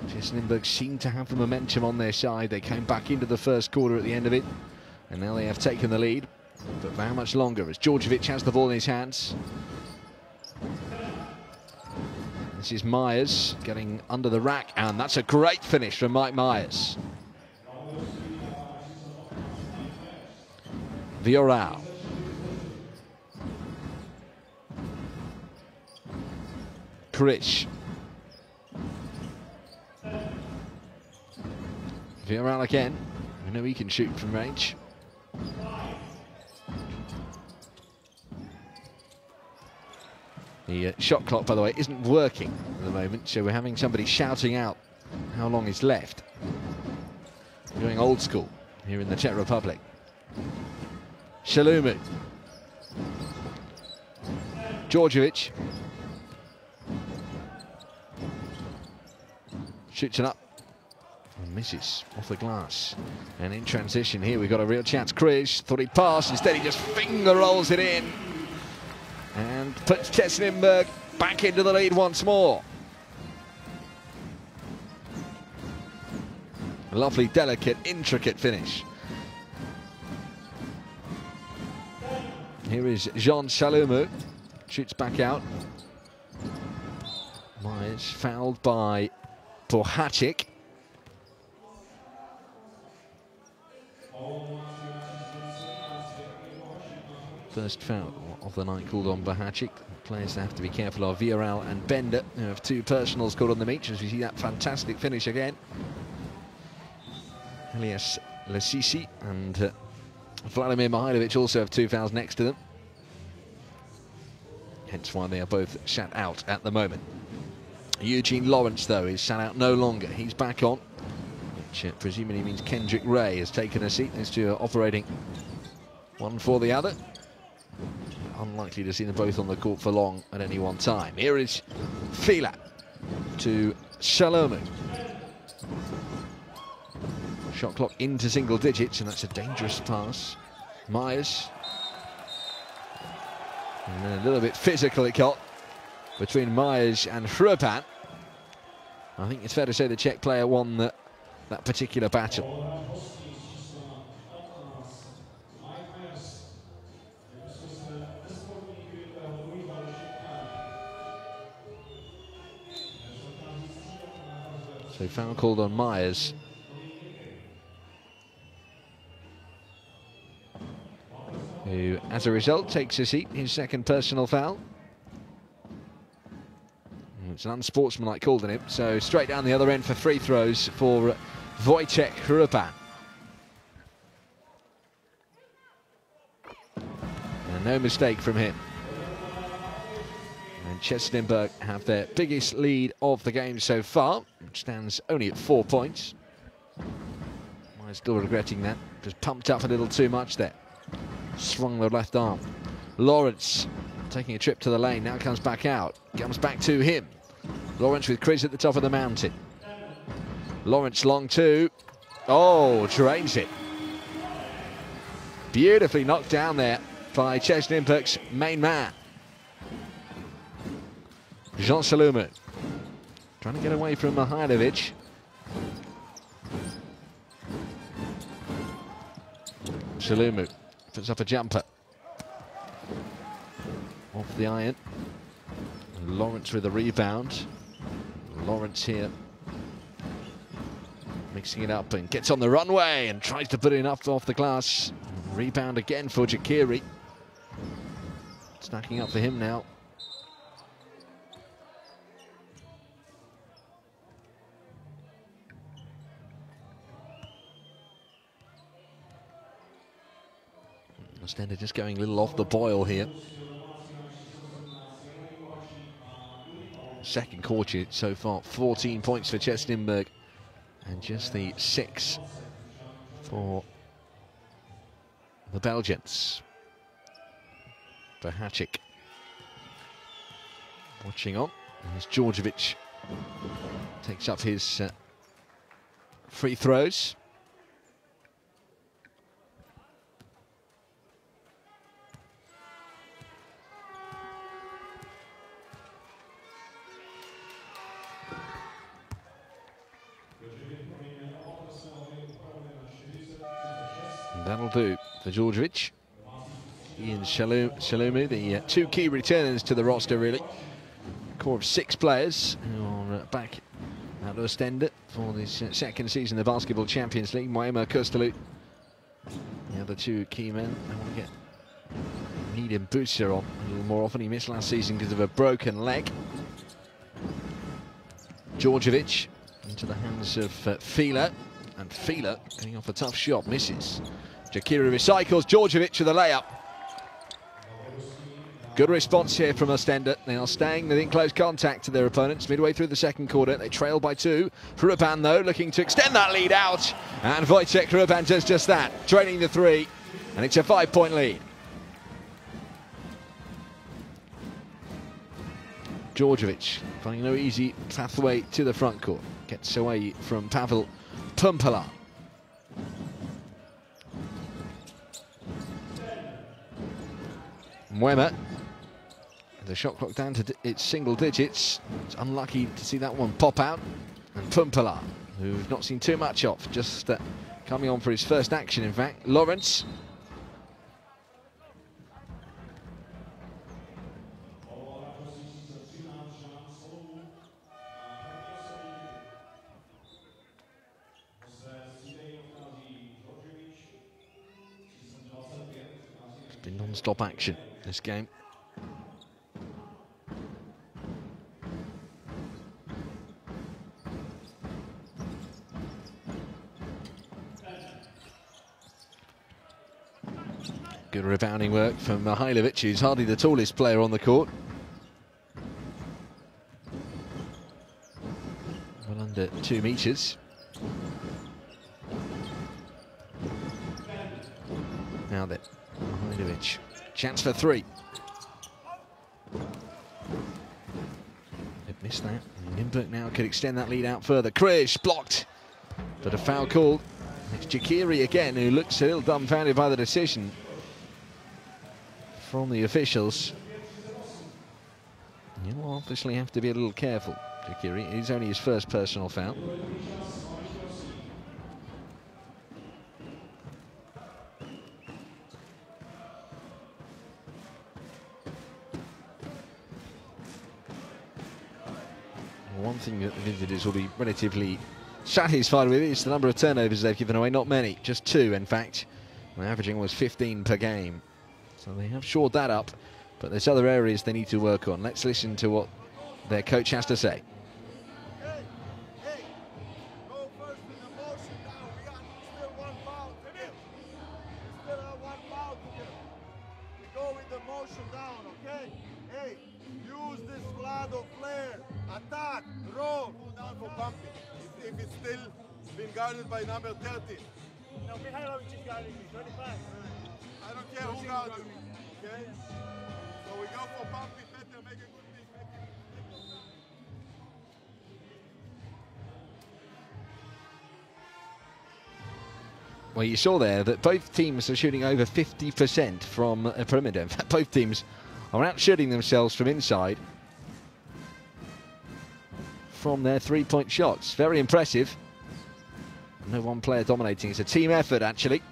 CEZ Nymburk seemed to have the momentum on their side. They came back into the first quarter at the end of it, and now they have taken the lead. But for how much longer, as Djordjevic has the ball in his hands. This is Myers getting under the rack, and that's a great finish from Mike Myers. Villarreal. Krish. Villarreal again. We know he can shoot from range. The shot clock, by the way, isn't working at the moment, so we're having somebody shouting out how long is left. We're going old school here in the Czech Republic. Shalumu. Djordjevic. Shoots it up and misses off the glass. And in transition here, we've got a real chance. Krish thought he'd pass, instead he just finger rolls it in and puts CEZ Nymburk back into the lead once more. A lovely, delicate, intricate finish. Here is Jean Shalumu, shoots back out. Myers fouled by Bohacic. First foul of the night called on Bohacic. Players have to be careful of Villarreal and Bender, who have 2 personals called on them each, as we see that fantastic finish again. Elias Lasisi and Vladimir Mihailovic also have 2 fouls next to them. Hence why they are both sat out at the moment. Eugene Lawrence, though, is sat out no longer. He's back on, which presumably means Kendrick Ray has taken a seat. These two are operating one for the other. Unlikely to see them both on the court for long at any one time. Here is Fila to Shalumu. Shot clock into single digits, and that's a dangerous pass. Myers. And then a little bit physical it got between Myers and Hruban. I think it's fair to say the Czech player won that particular battle. So foul called on Myers. Who, as a result, takes a seat, his second personal foul. It's an unsportsmanlike call on him, so straight down the other end for free throws for Wojciech Hruban. No mistake from him. And CEZ Nymburk have their biggest lead of the game so far, which stands only at 4 points. I'm still regretting that. Just pumped up a little too much there. Swung the left arm. Lawrence taking a trip to the lane, now comes back out. Comes back to him. Lawrence with Chris at the top of the mountain. Lawrence long two. Oh, drains it. Beautifully knocked down there by CEZ Nymburk's main man. Jean Salumu trying to get away from Mihailovic. Salumu puts up a jumper. Off the iron. And Lawrence with a rebound. Lawrence here mixing it up and gets on the runway and tries to put it up off the glass. Rebound again for Jakiri. Stacking up for him now. Oostende just going a little off the boil here. Second quarter so far, 14 points for CEZ Nymburk and just the 6 for the Belgians. Verhacik watching on as Djordjevic takes up his free throws. That'll do for Djordjevic. Ian Salumu, the two key returners to the roster, really. A core of 6 players who are back at Oostende for this second season of the Basketball Champions League. Moema Kustelu, the other two key men. I want to get Needham Booster on a little more often. He missed last season because of a broken leg. Djordjevic into the hands of Fila, and Fila going off a tough shot, misses. Jakiri recycles, Djordjevic with a layup. Good response here from Oostende. They are staying within close contact to their opponents midway through the second quarter. They trail by 2. Ruban, though, looking to extend that lead out. And Wojciech Ruban does just that, draining the 3. And it's a 5-point lead. Djordjevic finding no easy pathway to the front court. Gets away from Pavel Pumpala. Moema, the shot clock down to its single digits. It's unlucky to see that one pop out. And Pumpala, who's not seen too much of, just coming on for his first action, in fact. Lawrence. It's been non-stop action this game. Good rebounding work from Mihailovic, who's hardly the tallest player on the court. Well under 2 meters. Now then, Mihailovic, chance for 3. They've missed that. Nymburk now could extend that lead out further. Krish blocked, but a foul call. It's Jakiri again, who looks a little dumbfounded by the decision from the officials. You'll obviously have to be a little careful, Jakiri. It's only his first personal foul. One thing that the visitors will be relatively satisfied with is the number of turnovers they've given away. Not many, just 2 in fact. They're averaging almost 15 per game. So they have shored that up, but there's other areas they need to work on. Let's listen to what their coach has to say. Go with the still being guarded by number 30. No, Mihailovic is guarding me, 25. I don't care who guards me, okay? So we go for Bumpy, better, make a good pick. Well, you saw there that both teams are shooting over 50% from a perimeter. In fact, both teams are out shooting themselves from inside from their three-point shots. Very impressive. No one player dominating. It's a team effort, actually.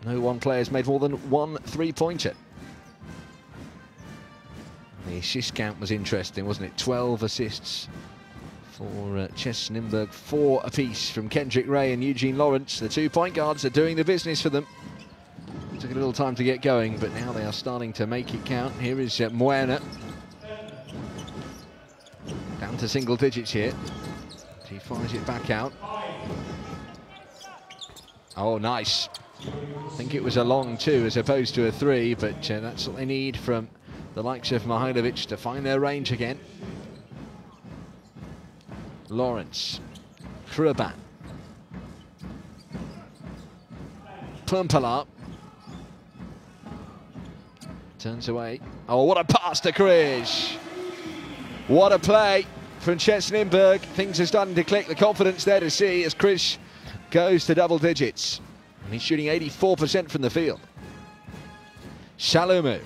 No one player has made more than one three-pointer. The assist count was interesting, wasn't it? 12 assists for CEZ Nymburk, 4 apiece from Kendrick Ray and Eugene Lawrence. The 2 point guards are doing the business for them. Took a little time to get going, but now they are starting to make it count. Here is Moena. Down to single digits here. He fires it back out. Oh, nice. I think it was a long 2 as opposed to a 3, but that's what they need from the likes of Mihailovic to find their range again. Lawrence, Kruban, Pumpala, turns away. Oh, what a pass to Krish! What a play from CEZ Nymburk. Things are starting to click. The confidence there to see as Krish goes to double digits. And he's shooting 84% from the field. Shalumu.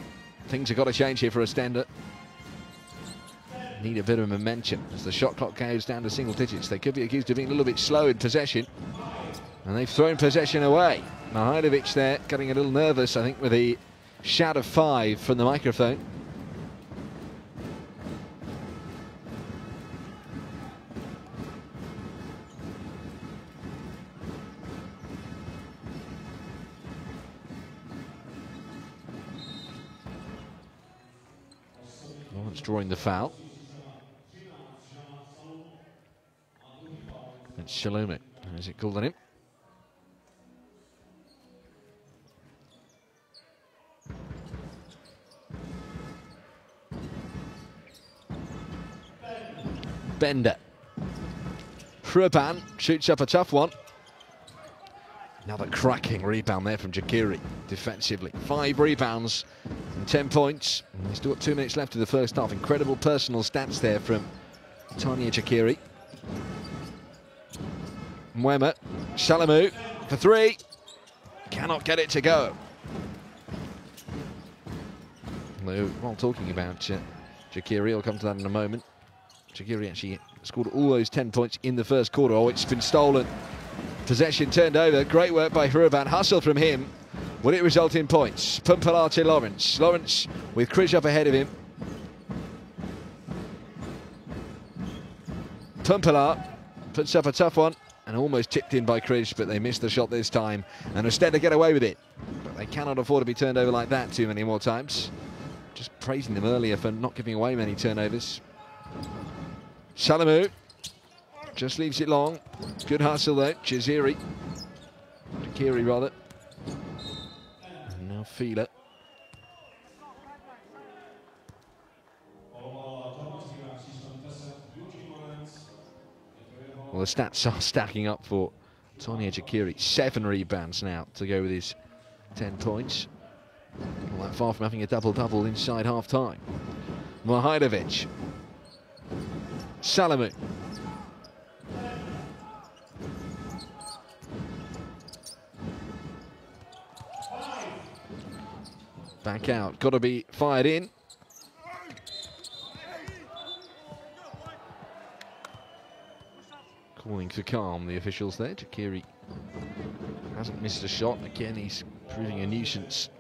Things have got to change here for Oostende. Need a bit of momentum as the shot clock goes down to single digits. They could be accused of being a little bit slow in possession. And they've thrown possession away. Mihailovic there getting a little nervous, I think, with the shout of 5 from the microphone. Lawrence drawing the foul. It's Shalumu. Is it called on him? Bender. Hruban shoots up a tough one. Another cracking rebound there from Jakiri defensively. 5 rebounds and 10 points. And there's still got 2 minutes left of the first half. Incredible personal stats there from Tanya Jakiri. Mwema, Shalumu for 3. Cannot get it to go. While talking about Jakiri, I'll come to that in a moment. Jakiri actually scored all those 10 points in the first quarter. Oh, it's been stolen. Possession turned over. Great work by Hruban. Hustle from him. Will it result in points? Pumpala to Lawrence. Lawrence with Krish up ahead of him. Pumpala puts up a tough one and almost tipped in by Krish, but they missed the shot this time. And Oostende get away with it. But they cannot afford to be turned over like that too many more times. Just praising them earlier for not giving away many turnovers. Shalumu just leaves it long. Good hustle though. Jakiri rather. And now Fila. Well, the stats are stacking up for Tanya Jakiri. 7 rebounds now to go with his 10 points. Not that far from having a double-double inside half-time. Mihailovic. Shalumu. Back out. Got to be fired in. Calling for calm, the officials there. Jakiri hasn't missed a shot. Again, he's proving a nuisance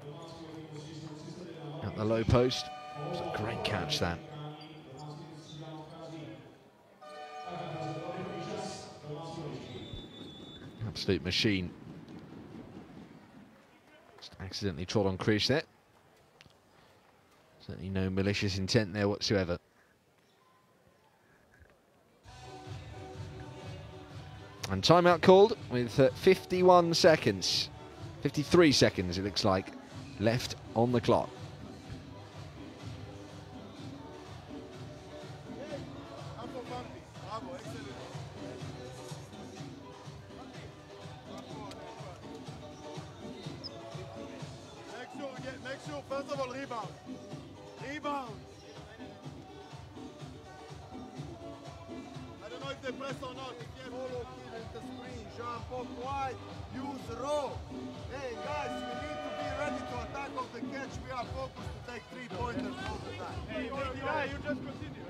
at the low post. It's a great catch, that. Absolute machine. Just accidentally trod on Krish there. Certainly no malicious intent there whatsoever. And timeout called with 51 seconds, 53 seconds it looks like, left on the clock. first of all, rebound. Rebound. I don't know if they press or not. If you have follow, kill the screen, jump up wide, use row. Hey guys, we need to be ready to attack off the catch. We are focused to take 3-pointers all the time. Hey, you just continue.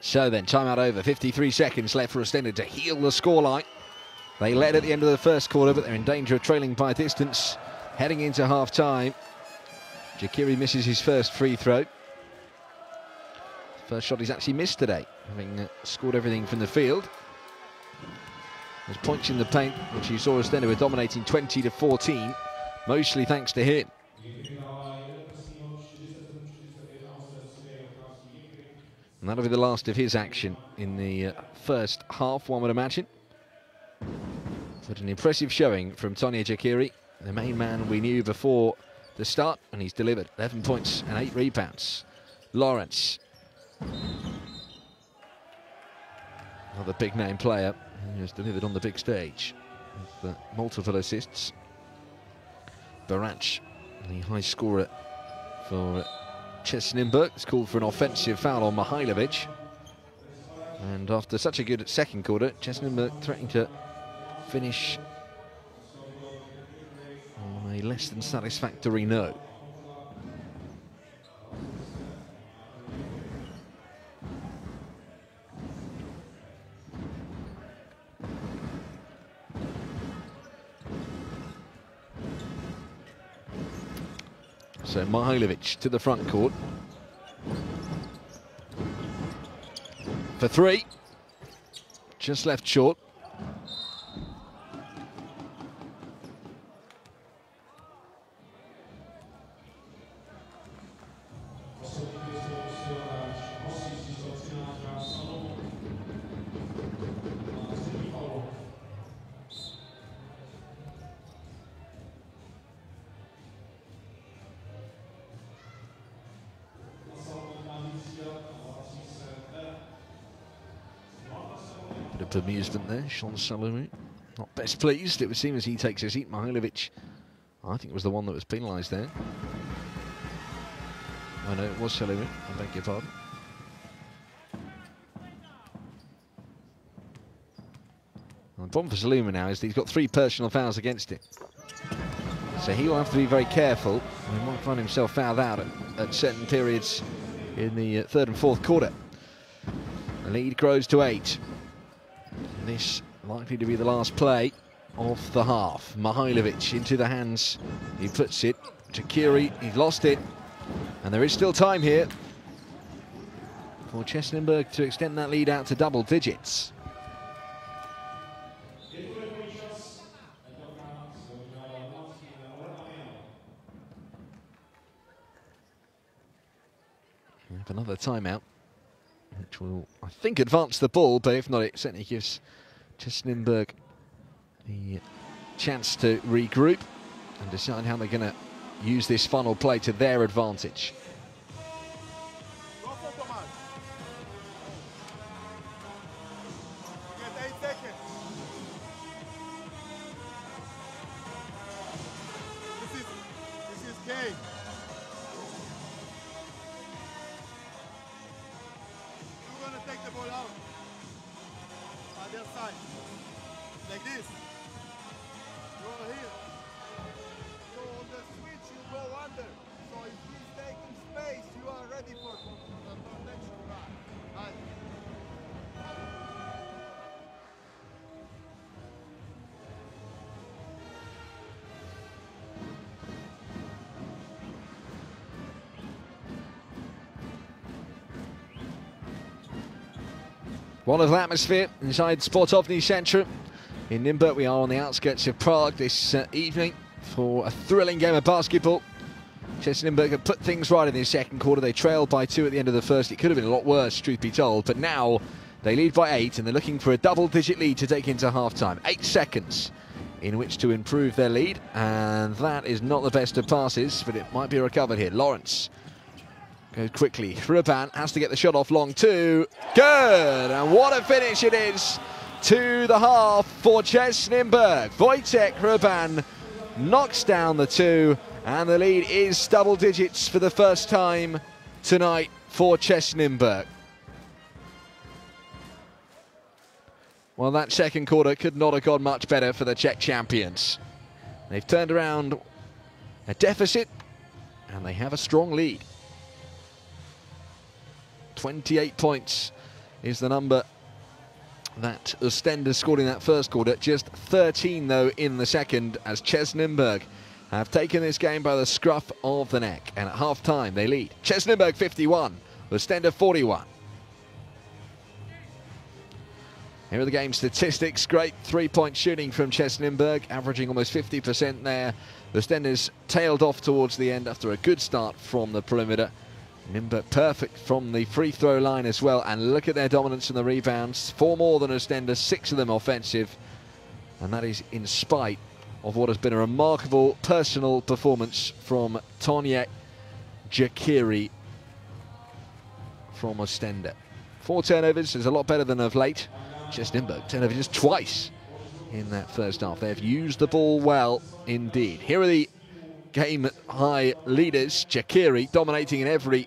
So then, timeout over, 53 seconds left for Oostende to heal the scoreline. They led at the end of the first quarter, but they're in danger of trailing by distance heading into half-time. Jakiri misses his first free throw. First shot he's actually missed today, having scored everything from the field. There's points in the paint, which you saw Oostende were dominating 20-14, mostly thanks to him. And that'll be the last of his action in the first half, one would imagine. But an impressive showing from Tony Jakiri, the main man we knew before the start, and he's delivered 11 points and 8 rebounds. Lawrence, another big name player who has delivered on the big stage with multiple assists. Barach, the high scorer for CEZ Nymburk, is called for an offensive foul on Mihailovic. And after such a good second quarter, CEZ Nymburk threatening to finish on a less than satisfactory note. So Mihailovic to the front court for three, just left short. Bit of amusement there, Sean Salomon. Not best pleased, it would seem, as he takes his seat. Mihailovic, I think, was the one that was penalised there. Oh no, it was Salomon, I beg your pardon. And the problem for Salomon now is that he's got 3 personal fouls against him. So he will have to be very careful. He might find himself fouled out at certain periods in the third and fourth quarter. The lead grows to 8. This likely to be the last play of the half. Mihailovic into the hands. He puts it. Jakiri, he's lost it. And there is still time here for CEZ Nymburk to extend that lead out to double digits. We have another timeout, which will, I think, advance the ball, but if not, it certainly gives CEZ Nymburk the chance to regroup and decide how they're going to use this final play to their advantage. Go for Thomas. You get 8 seconds. This is game. You're gonna take the ball out. Other side. Like this. Go here. So on the switch you go under. So if he's taking Wonderful atmosphere inside Sportovny Centrum in Nymburk. We are on the outskirts of Prague this evening for a thrilling game of basketball. CEZ Nymburk have put things right in the second quarter. They trailed by 2 at the end of the first. It could have been a lot worse, truth be told, but now they lead by 8 and they're looking for a double-digit lead to take into half-time. 8 seconds in which to improve their lead, and that is not the best of passes, but it might be recovered here. Lawrence goes quickly. Hruban has to get the shot off long too. Good! And what a finish it is to the half for CEZ Nymburk. Wojtek Hruban knocks down the 2, and the lead is double digits for the first time tonight for CEZ Nymburk. Well, that second quarter could not have gone much better for the Czech champions. They've turned around a deficit, and they have a strong lead. 28 points is the number that Oostende scored in that first quarter. Just 13, though, in the second, as CEZ Nymburk have taken this game by the scruff of the neck. And at half-time, they lead. CEZ Nymburk 51, Oostende 41. Here are the game statistics. Great three-point shooting from CEZ Nymburk, averaging almost 50% there. Oostende's tailed off towards the end after a good start from the perimeter. Nymburk perfect from the free throw line as well, and look at their dominance in the rebounds. 4 more than Oostende, 6 of them offensive, and that is in spite of what has been a remarkable personal performance from Tonje Jakiri from Oostende. 4 turnovers is a lot better than of late. CEZ Nymburk turnover just twice in that first half. They've used the ball well indeed. Here are the game high leaders. Jakiri dominating in every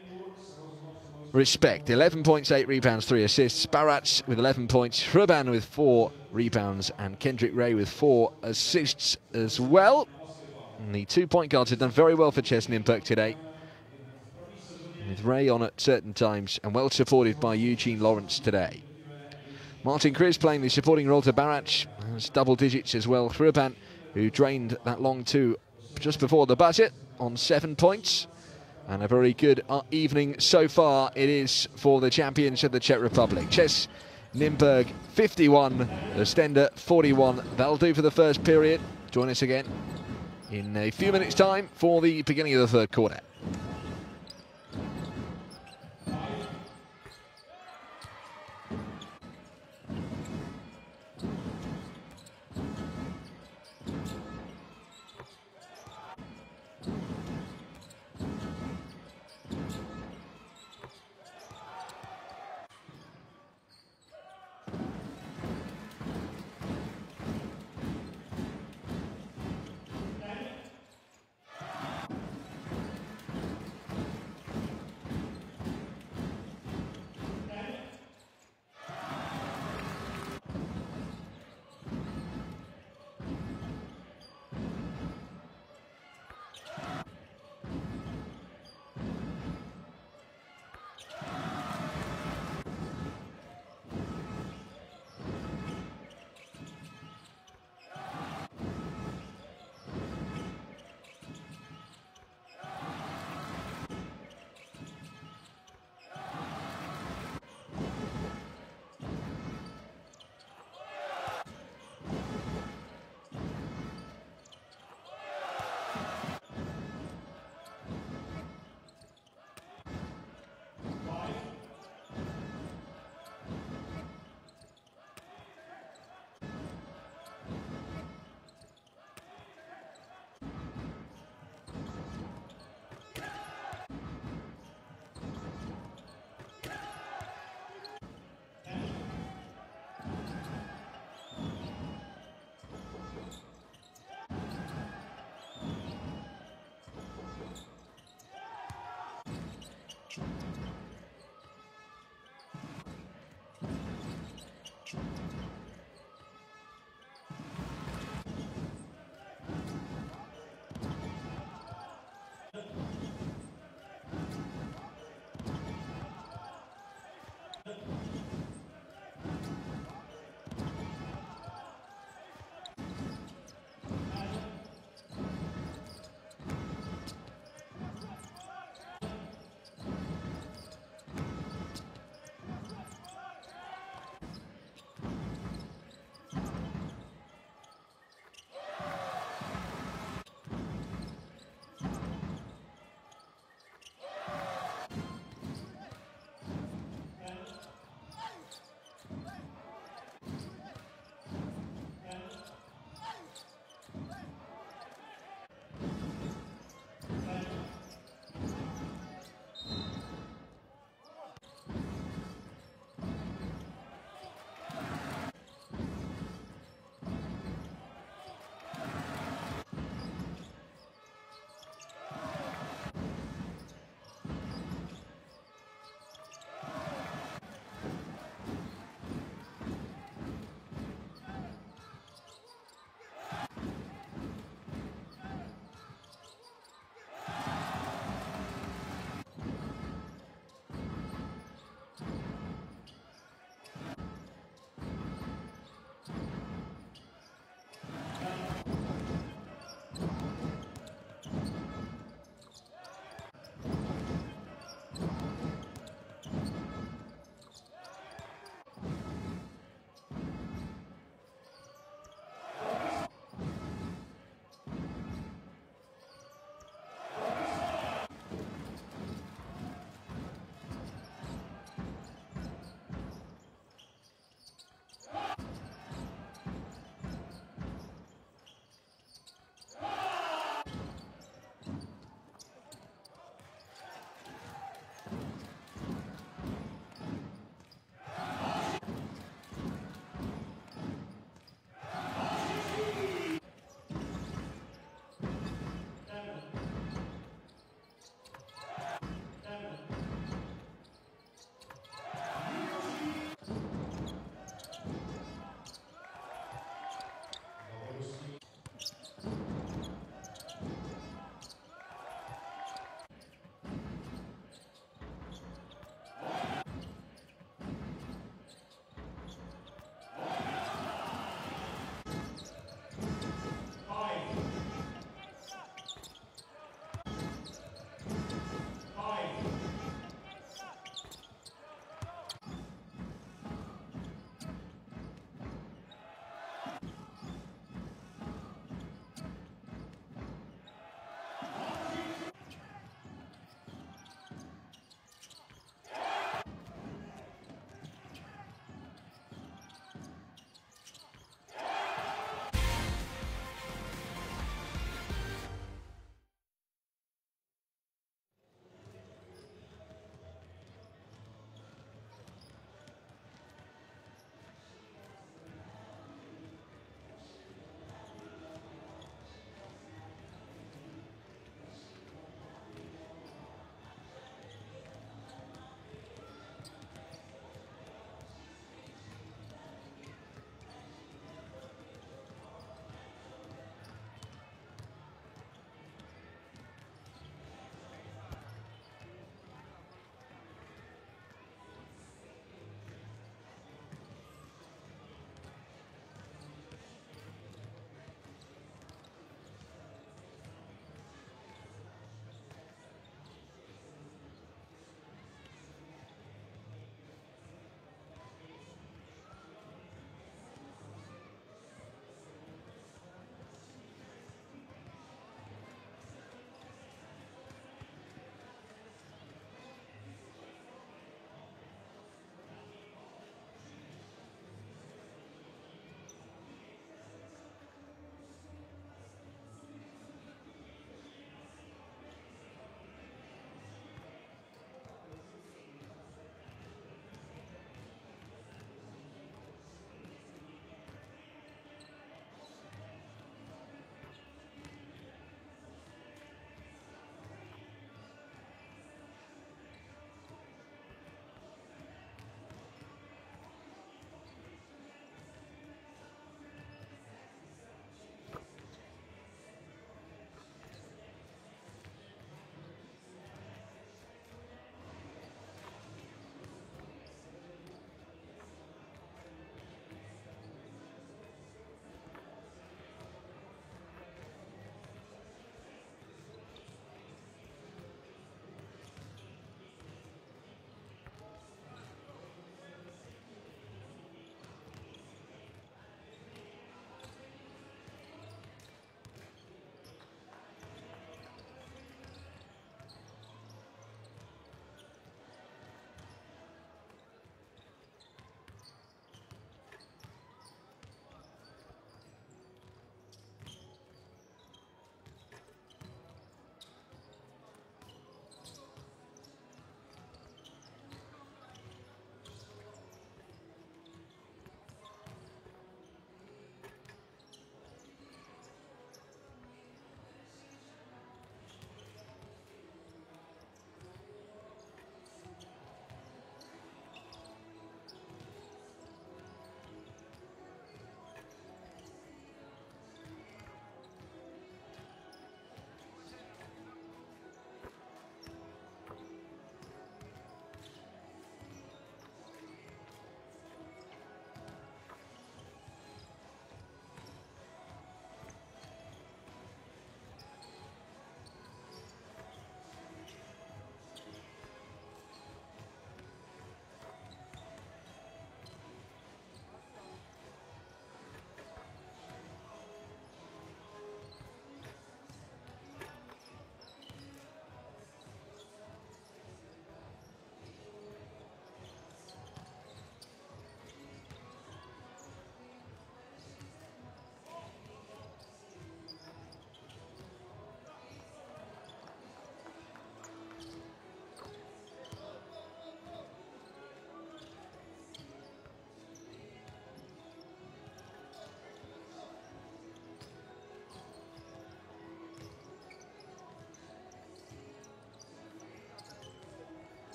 respect. 11 points, 8 rebounds, 3 assists. Barats with 11 points. Hruban with 4 rebounds, and Kendrick Ray with 4 assists as well. And the 2 point guards have done very well for CEZ Nymburk today, with Ray on at certain times and well supported by Eugene Lawrence today. Martin Kriz playing the supporting role to Barac. That's double digits as well. Hruban, who drained that long 2 just before the buzzer on 7 points. And a very good evening so far it is for the champions of the Czech Republic. CEZ Nymburk 51, Oostende 41. That'll do for the first period. Join us again in a few minutes' time for the beginning of the third quarter.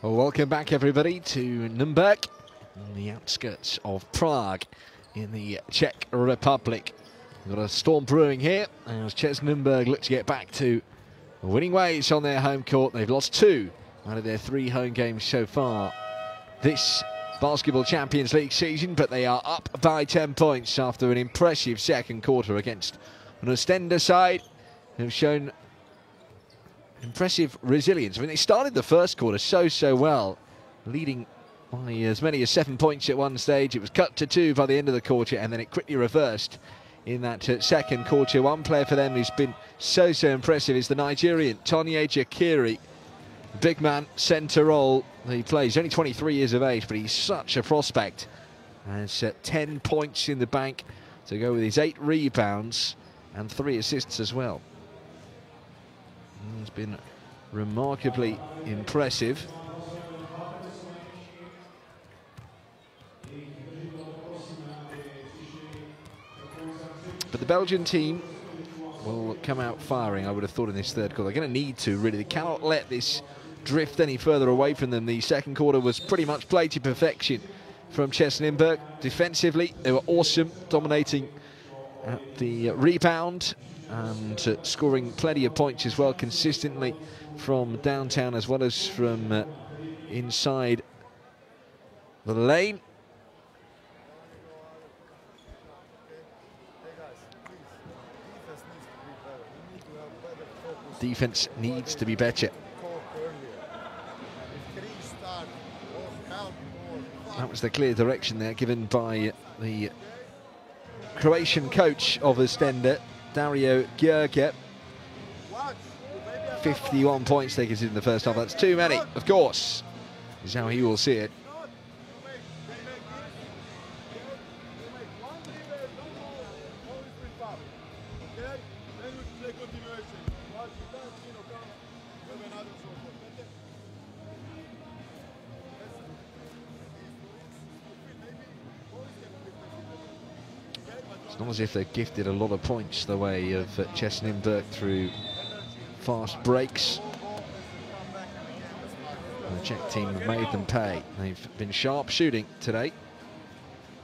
Well, welcome back everybody to Nymburk, on the outskirts of Prague in the Czech Republic. We've got a storm brewing here as CEZ Nymburk look to get back to winning ways on their home court. They've lost 2 out of their 3 home games so far this Basketball Champions League season, but they are up by 10 points after an impressive second quarter against an Oostende side who've shown impressive resilience. I mean, they started the first quarter so well, leading by as many as 7 points at one stage. It was cut to 2 by the end of the quarter, and then it quickly reversed in that second quarter. One player for them who's been so impressive is the Nigerian Tonye Jakiri. Big man, centre role. He plays, only 23 years of age, but he's such a prospect. Has 10 points in the bank to go with his 8 rebounds and 3 assists as well. He's been remarkably impressive. But the Belgian team will come out firing, I would have thought, in this third quarter. They're going to need to, really. They cannot let this drift any further away from them. The second quarter was pretty much played to perfection from CEZ Nymburk. Defensively, they were awesome, dominating at the rebound and scoring plenty of points as well, consistently from downtown as well as from inside the lane. Defense needs to be better. That was the clear direction there given by the Croatian coach of Oostende, Dario Gjurge. 51 points they conceded in the first half. That's too many, of course, is how he will see it. It's not as if they're gifted a lot of points the way of CEZ Nymburk through fast breaks. The Czech team have made them pay. They've been sharp shooting today,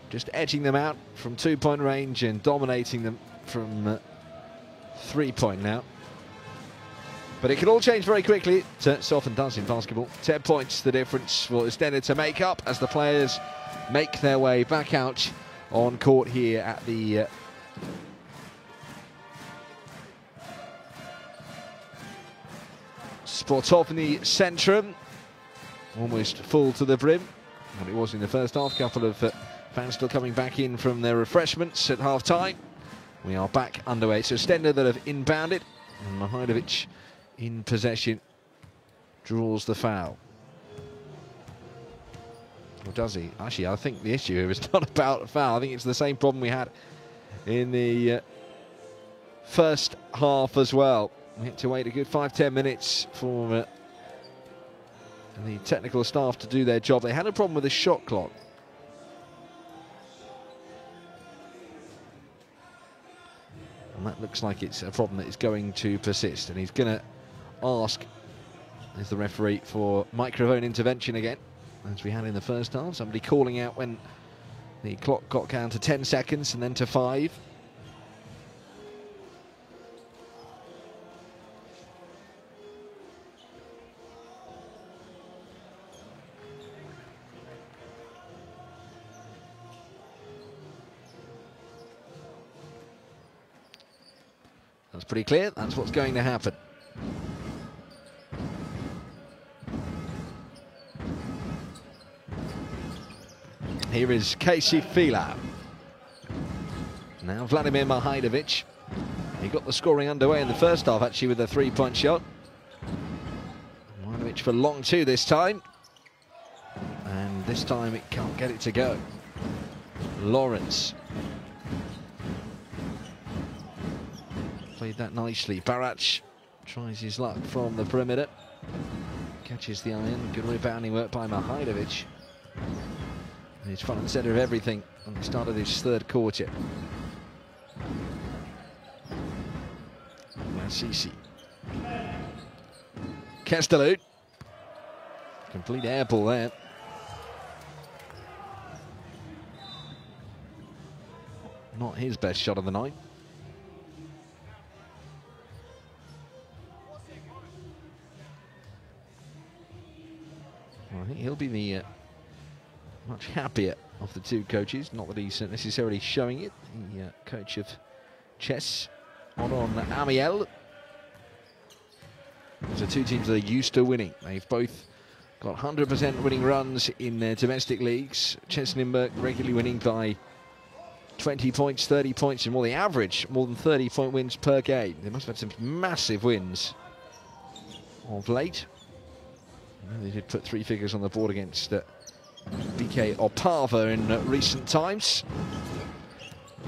just edging them out from 2-point range and dominating them from 3-point now. But it can all change very quickly. It often does in basketball. 10 points the difference for Oostende to make up as the players make their way back out on court here at the Sportovny Centrum. Almost full to the brim, what it was in the first half. A couple of fans still coming back in from their refreshments at half-time. We are back underway. So Oostende that have inbounded, and Mihailovic in possession draws the foul. Or does he? Actually, I think the issue here is not about a foul. I think it's the same problem we had in the first half as well. We had to wait a good 5-10 minutes for the technical staff to do their job. They had a problem with the shot clock. And that looks like it's a problem that is going to persist. And he's going to ask, as the referee, for microphone intervention again, as we had in the first half. Somebody calling out when the clock got down to 10 seconds and then to 5. That's pretty clear. That's what's going to happen. Here is Casey Fila. Now Vladimir Mihailovic. He got the scoring underway in the first half, actually, with a 3-point shot. Mihailovic for long 2 this time. And this time it can't get it to go. Lawrence. Played that nicely. Barac tries his luck from the perimeter. Catches the iron. Good rebounding work by Mihailovic. He's front and centre of everything on the start of this third quarter. Sisi. Kestelud. Complete airball there. Not his best shot of the night. Well, I think he'll be the much happier of the two coaches. Not that he's necessarily showing it. The coach of chess, Oron Amiel. These are two teams that are used to winning. They've both got 100% winning runs in their domestic leagues. CEZ Nymburk regularly winning by 20 points, 30 points, and more. The average, more than 30-point wins per game. They must have had some massive wins of late. They did put 3 figures on the board against BK Opava in recent times.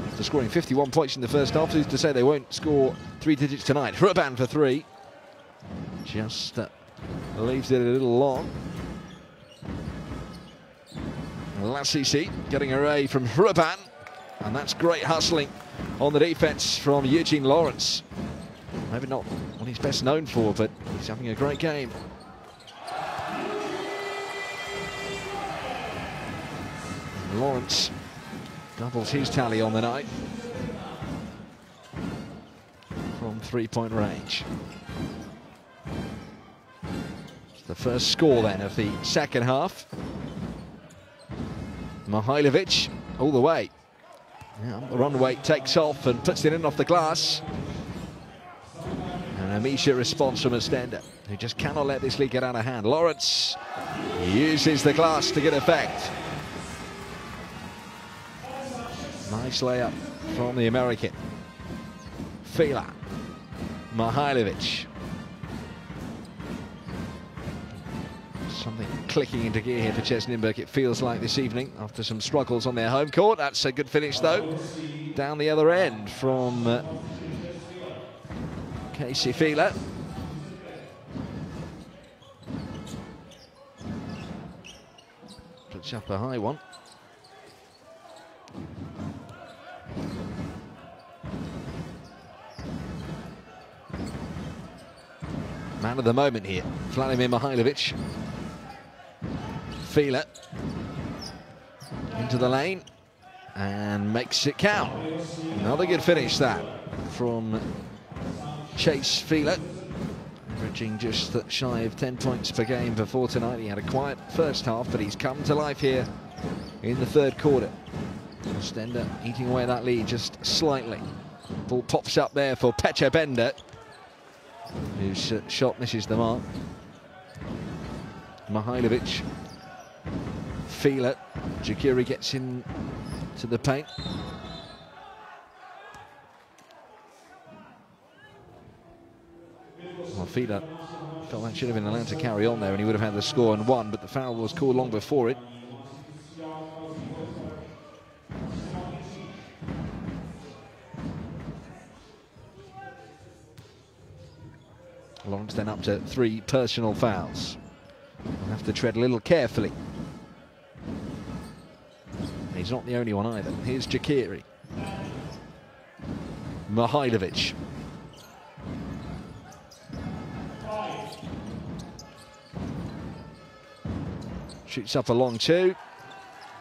After scoring 51 points in the first half, who's to say they won't score 3 digits tonight? Hruban for 3. Just leaves it a little long. Lassisi getting a ray from Hruban. And that's great hustling on the defense from Eugene Lawrence. Maybe not what he's best known for, but he's having a great game. And Lawrence doubles his tally on the night from 3-point range. It's the first score then of the second half. Mihailovic all the way. Yeah, the run weight takes off and puts it in off the glass. And Amisha responds from Oostende, who just cannot let this league get out of hand. Lawrence uses the glass to get effect. Nice layup from the American. Fila. Mihailovic. Something clicking into gear here for CEZ Nymburk, it feels like, this evening, after some struggles on their home court. That's a good finish, though. Down the other end from Casey Fila. Puts up a high one. Man of the moment here, Vladimir Mihailovic. Fila into the lane and makes it count. Another good finish that from Chase Fila, averaging just shy of 10 points per game before tonight. He had a quiet first half, but he's come to life here in the third quarter. Oostende eating away that lead just slightly. Ball pops up there for Pecha Bender, whose shot misses the mark. Mihailovic. Fila. Jakiri gets in to the paint. Well, Fila felt that should have been allowed to carry on there and he would have had the score and won, but the foul was called long before it. Lawrence then up to 3 personal fouls. We'll have to tread a little carefully. He's not the only one either. Here's Jakiri. Mihailovic. Shoots up a long 2.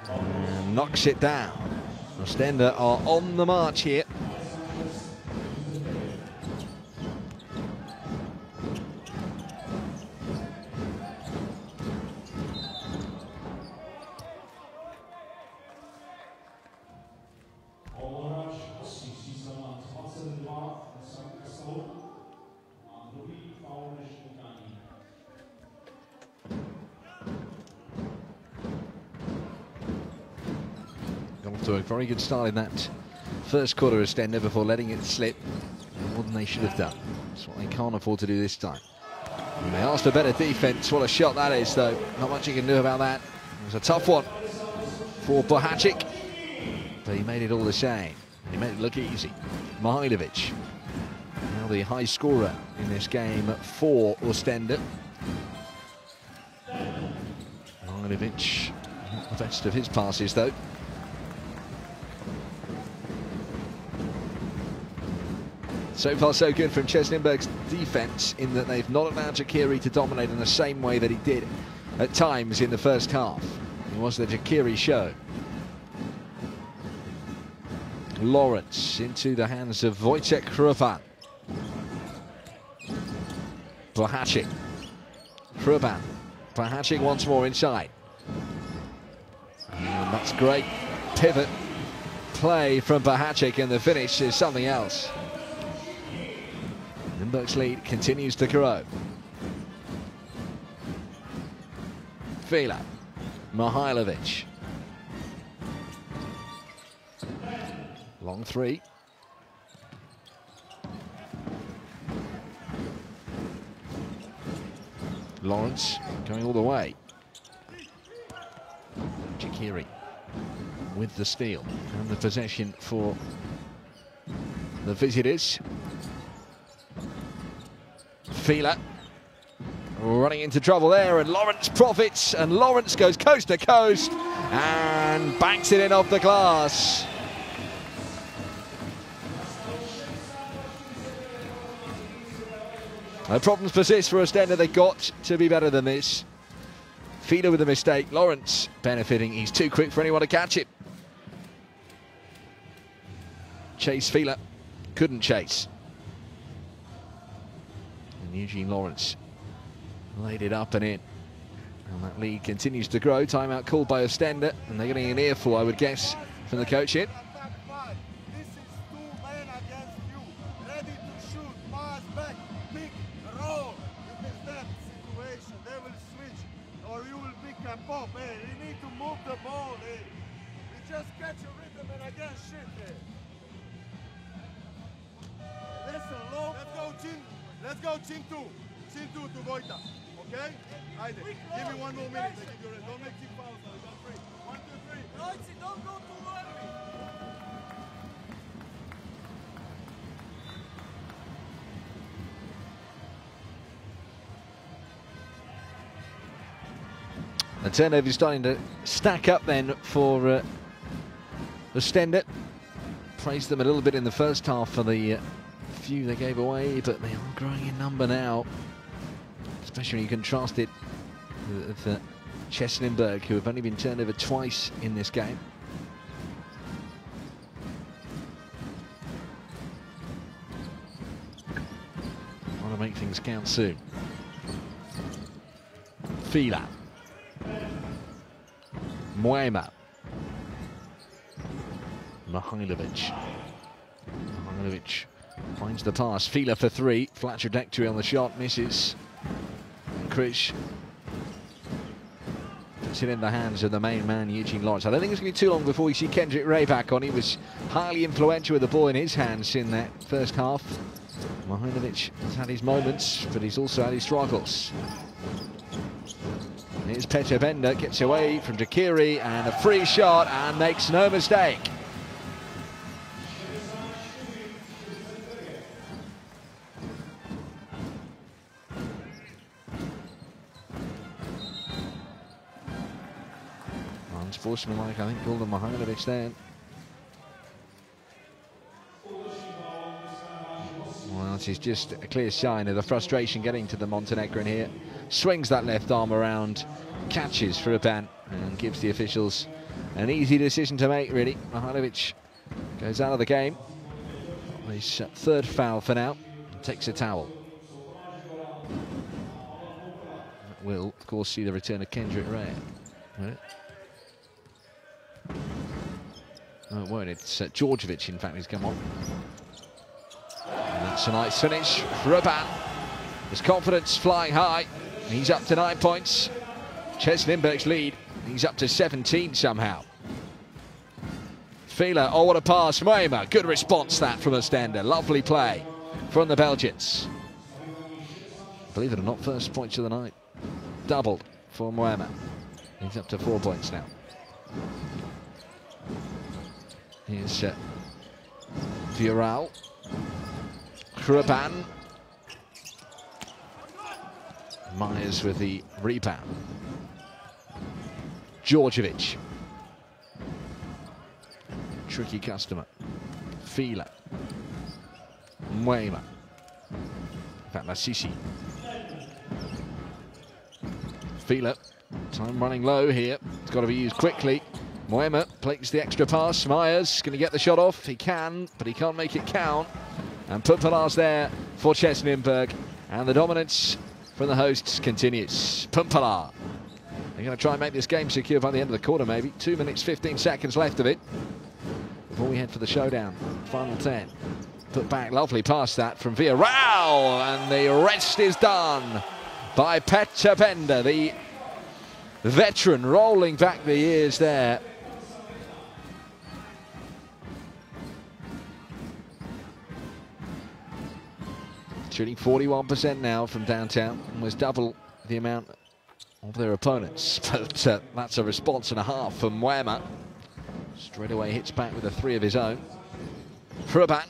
And knocks it down. Oostende are on the march here. To a very good start in that first quarter of Oostende before letting it slip more than they should have done. That's what they can't afford to do this time. And they asked for better defense. What a shot that is, though. Not much you can do about that. It was a tough one for Bohacic, but he made it all the same. And he made it look easy. Mihailovic, now the high scorer in this game for Oostende. Mihailovic, not the best of his passes, though. So far so good from CEZ Nymburk's defence, in that they've not allowed Jakiri to dominate in the same way that he did at times in the first half. It was the Jakiri show. Lawrence into the hands of Wojciech Hruban. Blachacek. Hruban. Blachacek once more inside. And that's great pivot play from Blachacek, and the finish is something else. Nymburk's lead continues to grow. Fila. Mihailovic. Long three. Lawrence going all the way. Jakiri with the steal and the possession for the visitors. Fila running into trouble there, and Lawrence profits, and Lawrence goes coast to coast and banks it in off the glass. No problems persist for Oostende. They got to be better than this. Fila with a mistake. Lawrence benefiting. He's too quick for anyone to catch it. Chase Fila. Couldn't chase. And Eugene Lawrence laid it up and in. And that lead continues to grow. Timeout called by Oostende. And they're getting an earful, I would guess, from the coach here. This is 2 men against you. Ready to shoot. Pass back. Pick. Roll. If it's that situation, they will switch. Or you will pick a pop. Hey, you need to move the ball. Hey. You just catch a rhythm and again shit. Hey. Listen, low. Let's go, Chin. Let's go, Chin 2. Chin 2 to Vojta. Okay? Haydi. Give me 1 more minute. Don't make Chin fouls now. You got 3. 1, 2, 3. Don't go too early. The turnover is starting to stack up then for Oostende. Praised them a little bit in the first half for the few they gave away, but they are growing in number now. Especially when you contrast it with CEZ Nymburk, who have only been turned over twice in this game. Want to make things count soon. Fila. Moema. Mihailovic. Mihailovic finds the pass. Fila for 3. Flat trajectory on the shot. Misses. And Krish puts it in the hands of the main man, Eugene Lawrence. I don't think it's going to be too long before we see Kendrick Ray back on. He was highly influential with the ball in his hands in that first half. Mihailovic has had his moments, but he's also had his struggles. Here's Peter Bender, gets away from Jakiri, and a free shot, and makes no mistake. Unsportsmanlike, I think, Golden Mihailovic there. Well, this is just a clear sign of the frustration getting to the Montenegrin here. Swings that left arm around, catches Hruban, and gives the officials an easy decision to make, really. Mihailovic goes out of the game. His 3rd foul for now, and takes a towel. That will, of course, see the return of Kendrick Ray. Will it? No, it won't. It's Djordjevic, in fact, who's come on. And that's a nice finish. Hruban, his confidence flying high. He's up to 9 points. CEZ Nymburk's lead. He's up to 17 somehow. Fila, oh, what a pass. Moema, good response that from Oostende. Lovely play from the Belgians. Believe it or not, first points of the night. Doubled for Moema. He's up to 4 points now. Here's Viral. Hruban. Myers with the rebound. Djordjevic. Tricky customer. Fila. Moema. In fact, Lassisi. Fila, time running low here. It's got to be used quickly. Moema plays the extra pass. Myers going to get the shot off. He can, but he can't make it count. And Pumpalar's there for CEZ Nymburk. And the dominance from the hosts continues. Pumpalar. They're going to try and make this game secure by the end of the quarter, maybe. 2 minutes, 15 seconds left of it before we head for the showdown. Final 10. Put back, lovely pass that from Villarreal. And the rest is done by Peter Bender, the veteran, rolling back the years there. Shooting 41% now from downtown, almost double the amount of their opponents. But that's a response and a half from Moema. Straight away hits back with a 3 of his own. Fruban.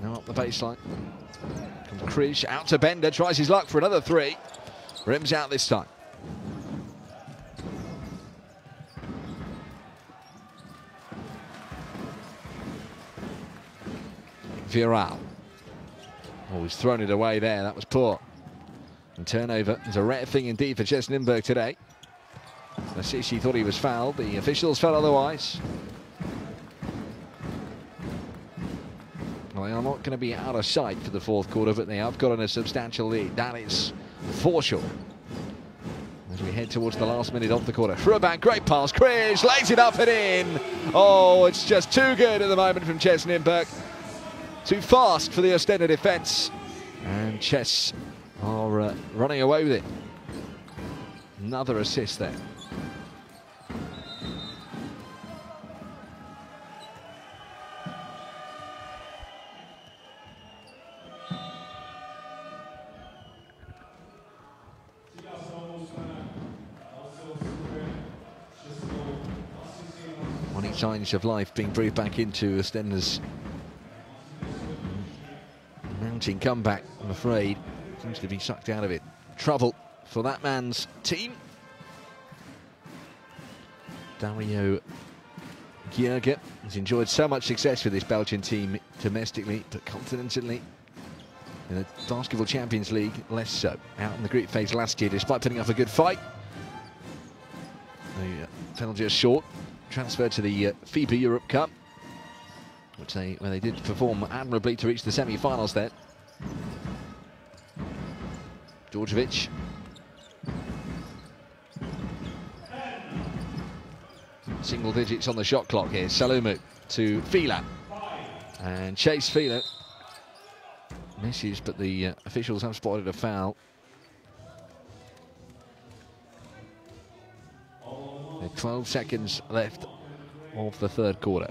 Now up the baseline. Comes Krish out to Bender, tries his luck for another 3. Rims out this time. Viral. Oh, he's thrown it away there. That was poor. And turnover is a rare thing indeed for CEZ Nymburk today. Nassisi thought he was fouled. The officials felt otherwise. Well, they are not going to be out of sight for the fourth quarter, but they have gotten a substantial lead. That is for sure. As we head towards the last minute of the quarter. Fruban, great pass. Krish lays it up and in. Oh, it's just too good at the moment from CEZ Nymburk. Too fast for the Oostende defence. And CEZ are running away with it. Another assist there. Warning signs of life being breathed back into Oostende's mounting comeback, I'm afraid. Seems to be sucked out of it. Trouble for that man's team. Dario Gierge has enjoyed so much success with this Belgian team domestically, but continentally in the Basketball Champions League, less so. Out in the group phase last year, despite putting up a good fight. They fell just short. Transferred to the FIBA Europe Cup, where they did perform admirably to reach the semi-finals there. Djordjevic. Single digits on the shot clock here. Salumu to Fila. And Chase Fila misses, but the officials have spotted a foul. There are 12 seconds left of the third quarter.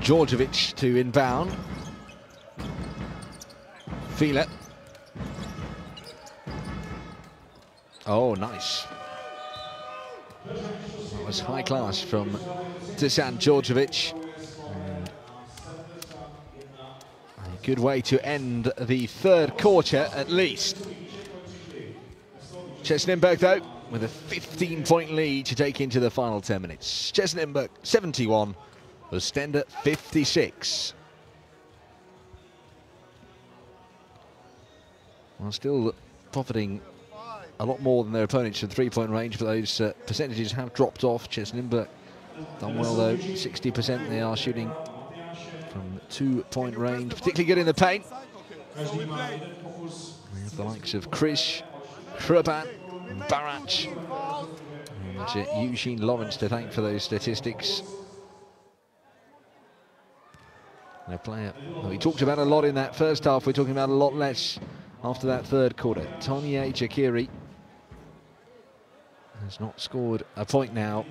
Djordjevic to inbound. Fila. Oh, nice. That was high class from Dusan Djordjevic. A good way to end the third quarter, at least. CEZ Nymburk, though, with a 15-point lead to take into the final 10 minutes. CEZ Nymburk 71. Oostende 56. Well, still profiting a lot more than their opponents from three-point range, but those percentages have dropped off. CEZ Nymburk done well though, 60% they are shooting from 2-point range, particularly good in the paint. We have the likes of Krish, Fruban, Barach, and Eugene Lawrence to thank for those statistics. A player we talked about a lot in that first half, we're talking about a lot less after that third quarter. Tonye Jakiri has not scored a point now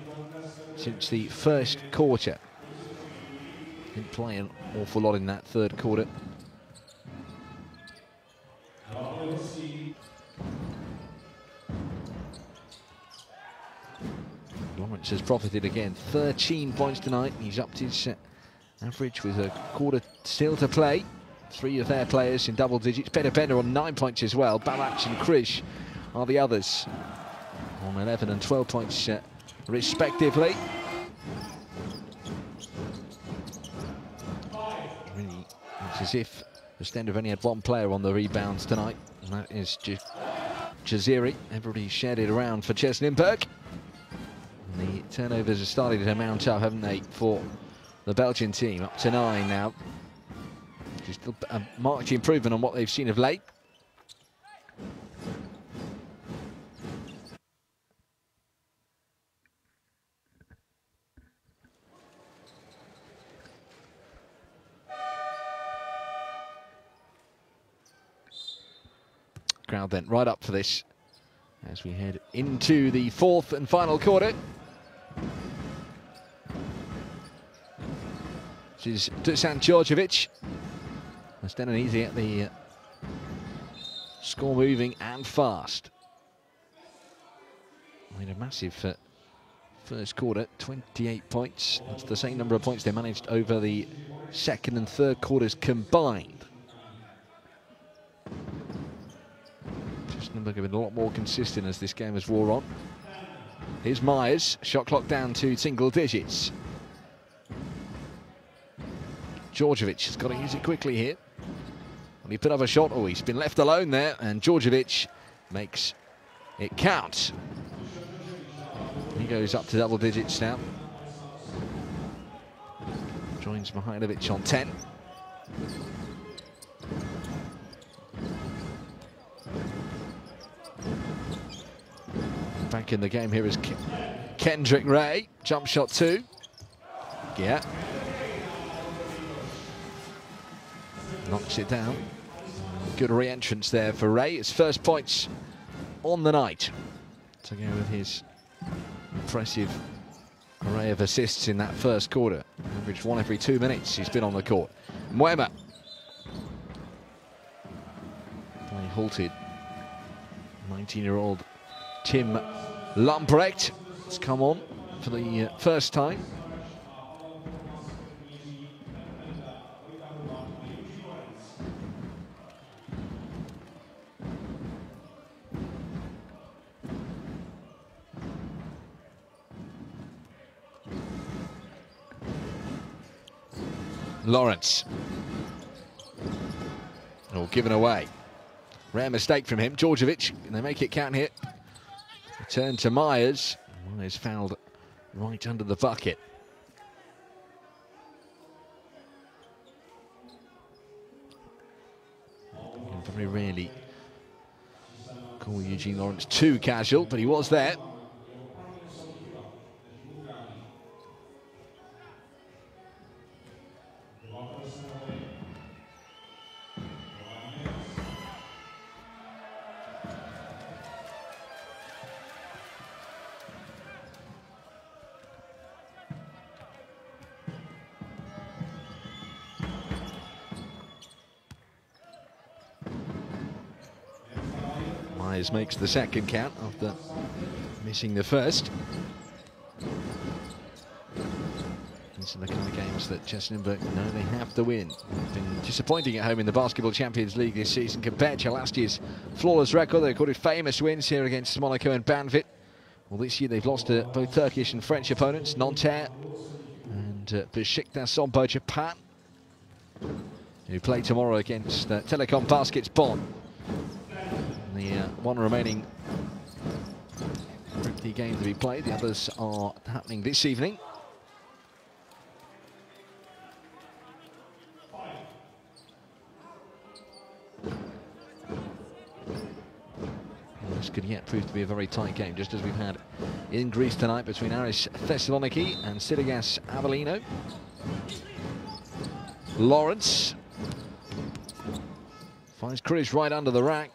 since the first quarter. Didn't play an awful lot in that third quarter. Lawrence has profited again. 13 points tonight. He's upped his average with a quarter still to play. 3 of their players in double digits. Bender on 9 points as well. Balach and Krish are the others on 11 and 12 points respectively. Really, it's as if Oostende have only had 1 player on the rebounds tonight, and that is Jaziri. Everybody shared it around for CEZ Nymburk. And the turnovers have started to mount up, haven't they, for the Belgian team, up to 9 now. Just a marked improvement on what they've seen of late. Crowd then right up for this as we head into the 4th and final quarter. This is Dusan Djordjevic. Oostende easy at the score moving and fast. Made a massive first quarter, 28 points. That's the same number of points they managed over the second and third quarters combined. CEZ Nymburk have been a lot more consistent as this game has wore on. Here's Myers, shot clock down to single digits. Djordjevic has got to use it quickly here. When he put up a shot, oh, he's been left alone there, and Djordjevic makes it count. He goes up to double digits now. Joins Mihailovic on 10. Back in the game here is Kendrick Ray. Jump shot 2. Yeah. Knocks it down. Good re-entrance there for Ray. His first points on the night to go with his impressive array of assists in that first quarter. Average 1 every 2 minutes he's been on the court. Mwema. Play halted. 19-year-old Tim Lambrecht has come on for the first time. Lawrence. Oh, given away. Rare mistake from him. Djordjevic, and they make it count here. Return to Myers. Myers fouled right under the bucket. Very rarely call Eugene Lawrence too casual, but he was there. Myers makes the second count after missing the first. These are the kind of games that CEZ Nymburk know they have to win. They've been disappointing at home in the Basketball Champions League this season compared to last year's flawless record. They recorded famous wins here against Monaco and Banvit. Well, this year they've lost to both Turkish and French opponents, Nanterre and Besiktas Sompo Japan, who play tomorrow against Telecom Baskets Bonn. The one remaining Group D game to be played. The others are happening this evening. This could yet prove to be a very tight game, just as we've had in Greece tonight between Aris Thessaloniki and Sirigas Avellino. Lawrence finds Krish right under the rack.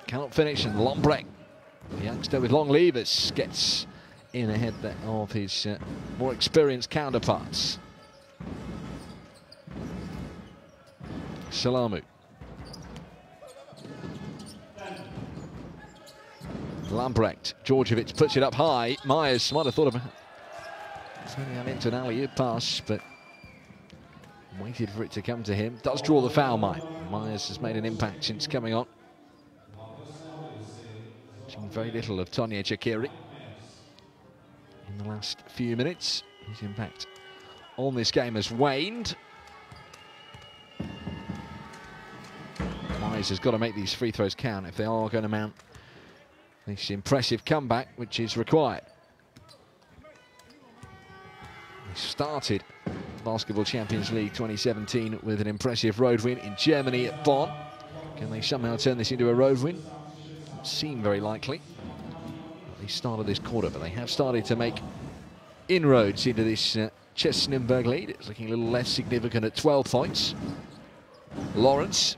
Cannot finish, and Lambrecht The youngster with long levers gets in ahead of his more experienced counterparts. Salamu. Lambrecht. Djordjevic puts it up high. Myers might have thought about turning that into an alley-oop pass, but waited for it to come to him. Does draw the foul, Mike. Myers has made an impact since coming on. Seen very little of Tanya Chakiri in the last few minutes. His impact on this game has waned. Myers has got to make these free throws count if they are going to mount this impressive comeback, which is required. They started Basketball Champions League 2017 with an impressive road win in Germany at Bonn. Can they somehow turn this into a road win? Doesn't seem very likely. They started this quarter, but they have started to make inroads into this CEZ Nymburk lead. It's looking a little less significant at 12 points. Lawrence.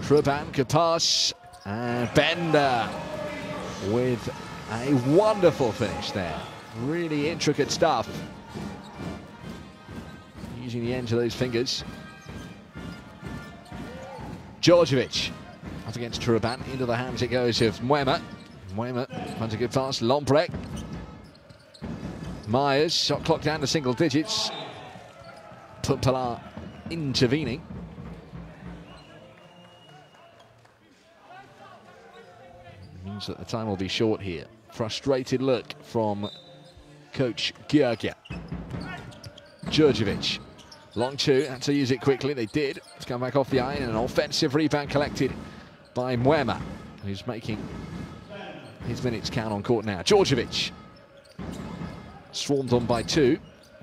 Truban could pass, and Bender with a wonderful finish there. Really intricate stuff. Using the ends of those fingers. Djordjevic up against Truban. Into the hands it goes of Mwema. Mwema finds a good pass. Lomprek. Myers, shot clock down to single digits. Pumpala intervening. Means that the time will be short here. Frustrated look from coach Georgia. Djordjevic. Long two, had to use it quickly. They did. It's come back off the iron, and an offensive rebound collected by Mwema, who's making his minutes count on court now. Djordjevic. Swarmed on by two.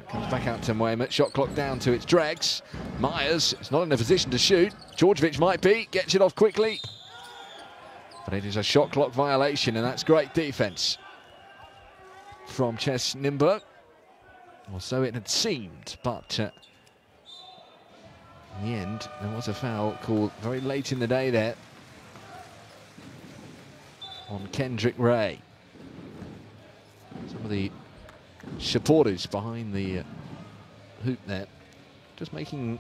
Comes back out to Mwema. Shot clock down to its dregs. Myers is not in a position to shoot. Djordjevic might be. Gets it off quickly. But it is a shot clock violation, and that's great defense from CEZ Nymburk. Or so it had seemed, but in the end, there was a foul called very late in the day there on Kendrick Ray. Some of the supporters behind the hoop there just making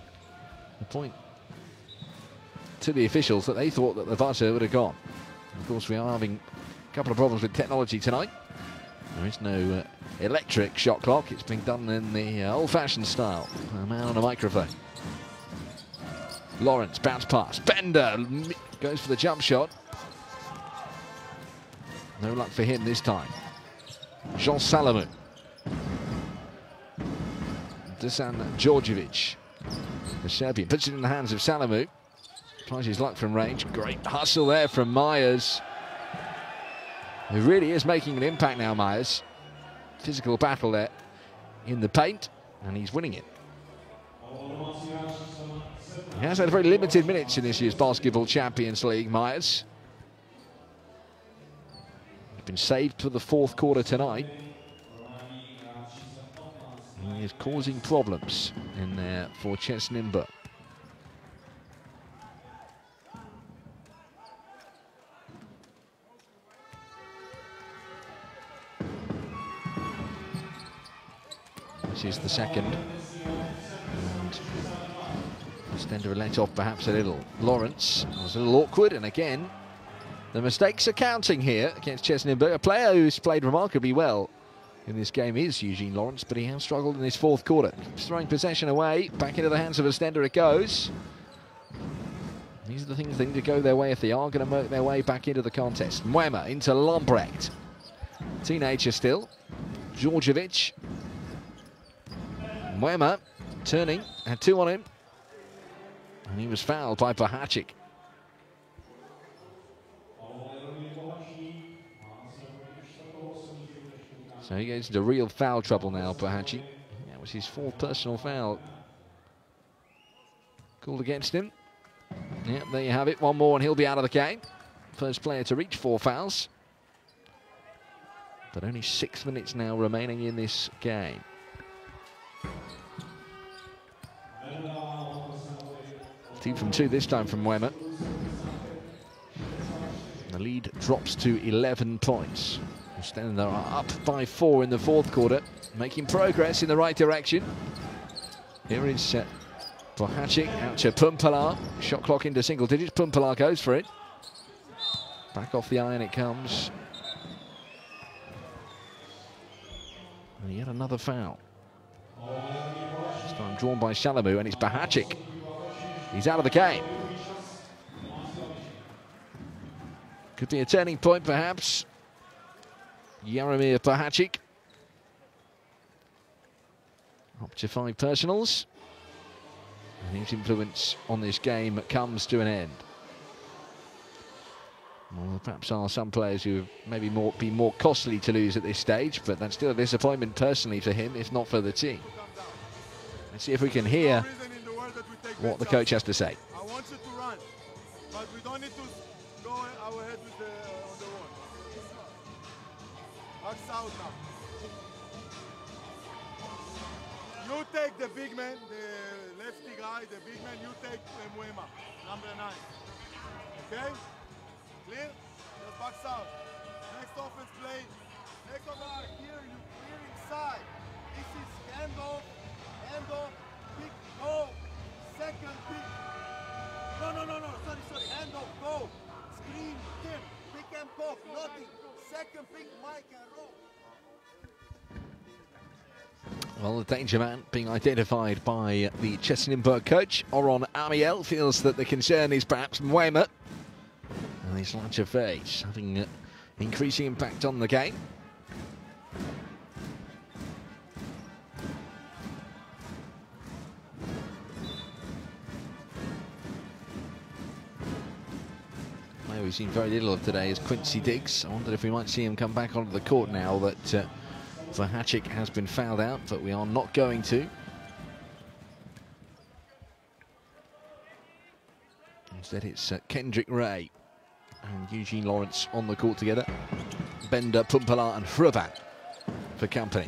the point to the officials that they thought that the buzzer would have gone. Of course, we are having a couple of problems with technology tonight. There is no electric shot clock. It's being done in the old-fashioned style. A man on a microphone. Lawrence, bounce pass. Bender goes for the jump shot. No luck for him this time. Jean Salamu. Dusan Djordjevic, the Serbian, puts it in the hands of Salamu. Tries his luck from range. Great hustle there from Myers. He really is making an impact now, Myers. Physical battle there in the paint, and he's winning it. He has had very limited minutes in this year's Basketball Champions League, Myers. He's been saved for the fourth quarter tonight. He is causing problems in there for CEZ Nymburk. This is the second. And Oostende let off perhaps a little. Lawrence was a little awkward, and again, the mistakes are counting here against CEZ Nymburk. A player who's played remarkably well in this game is Eugene Lawrence, but he has struggled in this fourth quarter. He's throwing possession away. Back into the hands of Oostende it goes. These are the things that need to go their way if they are going to make their way back into the contest. Mwema into Lambrecht. Teenager still. Djordjevic. Mwema turning, had two on him, and he was fouled by Bahacic. So he goes into real foul trouble now, Bahacic. That was his fourth personal foul called against him. Yep, there you have it. One more and he'll be out of the game. First player to reach 4 fouls. But only 6 minutes now remaining in this game. 2 from 2 this time from Wemmer. The lead drops to 11 points. Oostende are up by 4 in the fourth quarter, making progress in the right direction. Here is Bohacic out to Pumpala. Shot clock into single digits. Pumpala goes for it. Back off the iron it comes. And yet another foul. This time drawn by Shalamu, and it's Bohacic. He's out of the game. Could be a turning point, perhaps. Jaromir Bohacic. Up to 5 personals. And his influence on this game comes to an end. Well, perhaps are some players who have maybe be more costly to lose at this stage, but that's still a disappointment personally for him, if not for the team. Let's see if we can hear what the coach has to say. I want you to run, but we don't need to go our head with on the wall. Box out now. You take the big man, the lefty guy, the big man, you take Muema, number 9. Okay? Clear? Just box out. Next offense play. Next over here, you clear inside. This is handoff, pick, go. Second pick. No. Sorry. Handoff, go. Screen, tip, pick and pop, nothing. Second pick, Mike and roll. Well, the danger man being identified by the CEZ Nymburk coach, Oron Amiel, feels that the concern is perhaps Muema. And his launch of face having increasing impact on the game. We've seen very little of today is Quincy Diggs. I wondered if we might see him come back onto the court now that Bohacic has been fouled out, but we are not going to. Instead it's Kendrick Ray and Eugene Lawrence on the court together. Bender, Pumpala and Hruvan for company.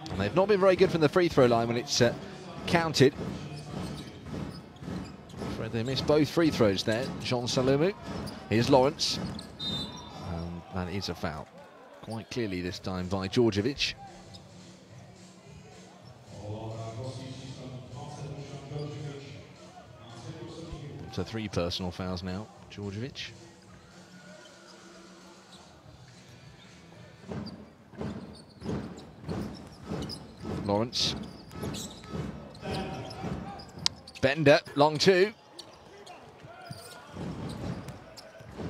And they've not been very good from the free throw line when it's counted. They missed both free throws there. Jean Salomu. Here's Lawrence. And that is a foul. Quite clearly this time by Djordjevic. So 3 personal fouls now, Djordjevic. Lawrence. Bender, long 2.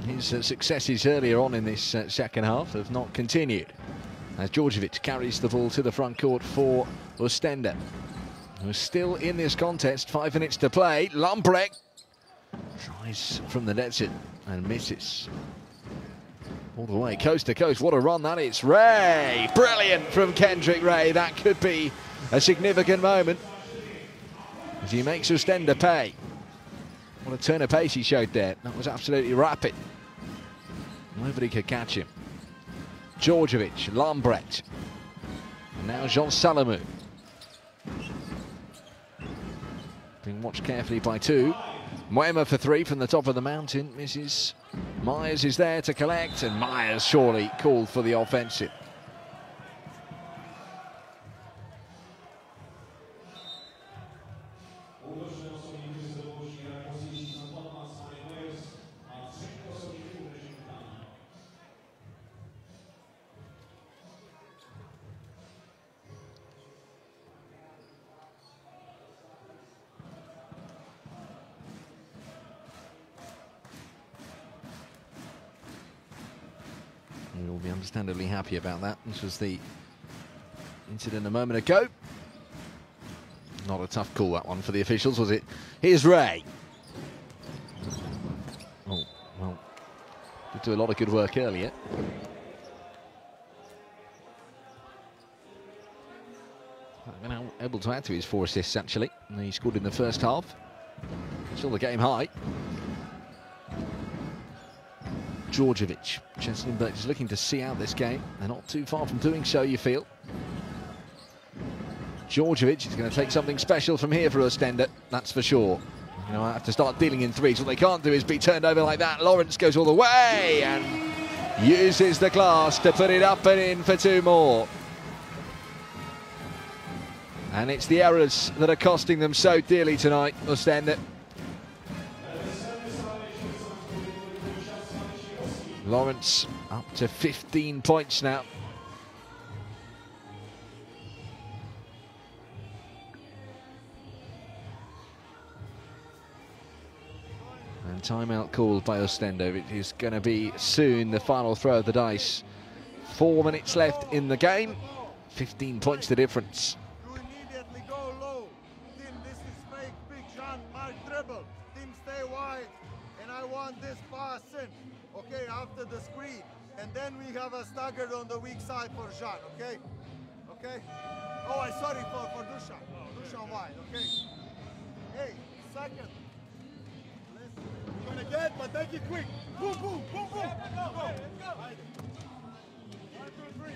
His successes earlier on in this second half have not continued, as Djordjevic carries the ball to the front court for Oostende, who's still in this contest. 5 minutes to play. Lambrecht tries from the desert and misses. All the way coast to coast. What a run that is. Ray! Brilliant from Kendrick Ray. That could be a significant moment as he makes Oostende pay. What a turn of pace he showed there. That was absolutely rapid. Nobody could catch him. Djordjevic, Lambrecht. And now Jean Salomu. Being watched carefully by 2. Muema for 3 from the top of the mountain. Misses. Myers is there to collect, and Myers surely called for the offensive. We will be understandably happy about that. This was the incident a moment ago. Not a tough call, that one, for the officials, was it? Here's Ray. Oh, well, did do a lot of good work earlier. Been able to add to his 4 assists, actually. And he scored in the first half. Still the game high. Djordjevic. CEZ Nymburk is looking to see out this game. They're not too far from doing so, you feel. Djordjevic is going to take something special from here for Oostende, that's for sure. You know, I have to start dealing in threes. What they can't do is be turned over like that. Lawrence goes all the way and uses the glass to put it up and in for 2 more. And it's the errors that are costing them so dearly tonight, Oostende. Lawrence up to 15 points now. And timeout called by Oostende. It is going to be soon the final throw of the dice. 4 minutes left in the game. 15 points the difference. You immediately go low. Team, this is fake. Big Jean, mark dribble. Team, stay wide. And I want this pass in. Okay, after the screen. And then we have a staggered on the weak side for Jean, okay? Okay? Oh, I'm sorry for Dusan. Dusan wide, okay? Hey, second. You're gonna get, but take it quick. Boom, boom, boom, boom. Let's go. 1, 2, 3.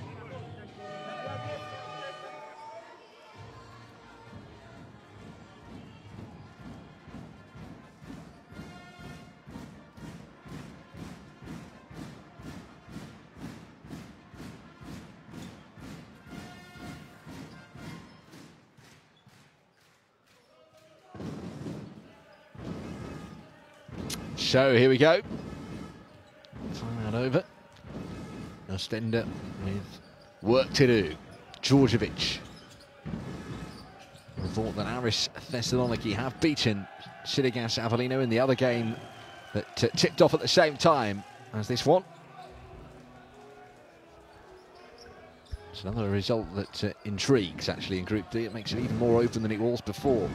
So here we go. Timeout over. Oostende with work to do. Djordjevic. We thought that Aris Thessaloniki have beaten Siligas Avellino in the other game that tipped off at the same time as this one. It's another result that intrigues actually in Group D. It makes it even more open than it was before.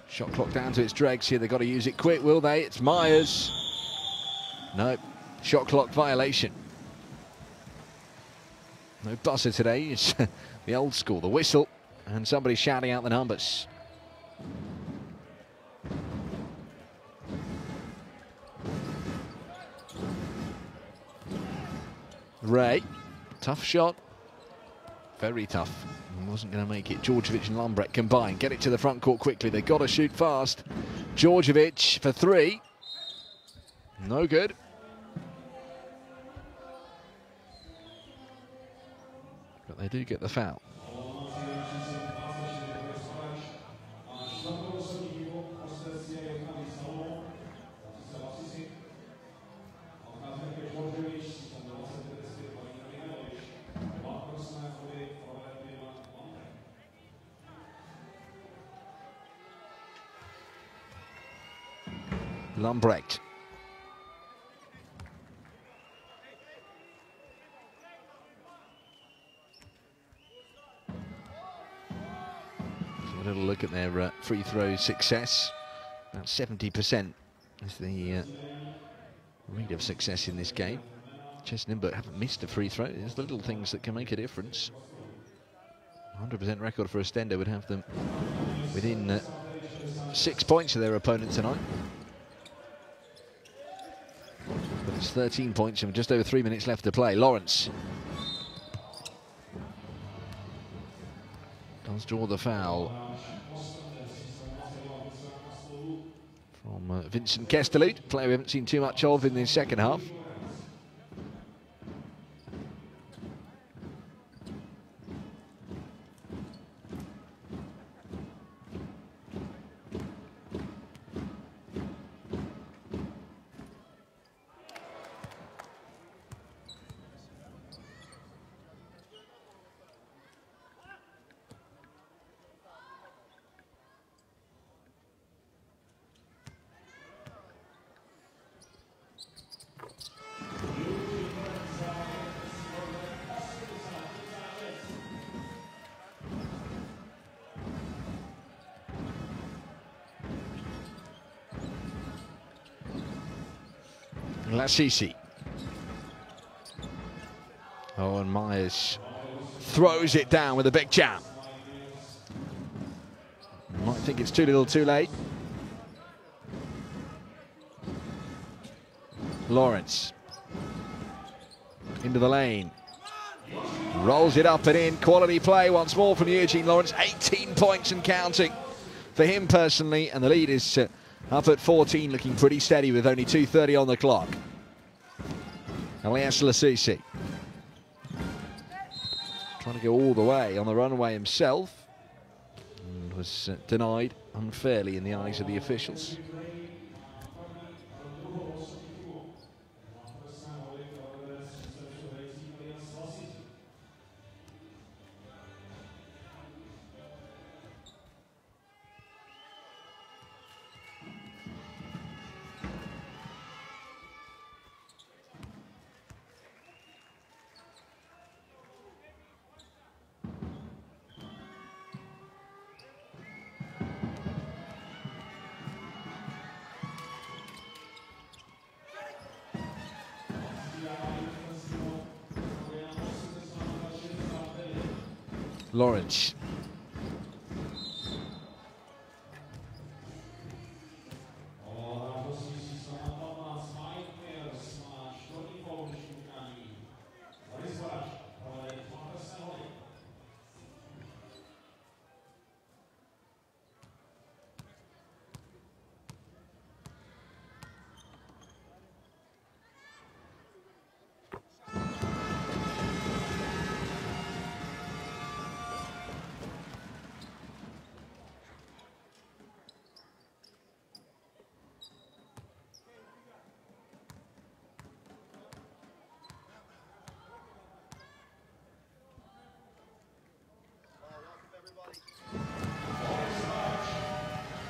Shot clock down to its dregs here. They've got to use it quick, will they? It's Myers. No, shot clock violation. No buzzer today. It's the old school, the whistle, and somebody shouting out the numbers. Ray, tough shot. Very tough. Wasn't going to make it. Djordjevic and Lundbrecht combine. Get it to the front court quickly. They've got to shoot fast. Djordjevic for 3. No good. But they do get the foul. Lundbrecht. So a little look at their free throw success. About 70% is the rate of success in this game. CEZ Nymburk haven't missed a free throw. There's little things that can make a difference. 100% record for Oostende would have them within 6 points of their opponent tonight. But it's 13 points and just over 3 minutes left to play. Lawrence does draw the foul from Vincent Kestelud, player we haven't seen too much of in the second half. Lassisi. Oh, and Myers throws it down with a big jam. Might think it's too little too late. Lawrence into the lane. Rolls it up and in. Quality play once more from Eugene Lawrence. 18 points and counting for him personally, and the lead is up at 14, looking pretty steady with only 2:30 on the clock. Elias Lasisi trying to go all the way on the runway himself, and was denied unfairly in the eyes of the officials. Lawrence.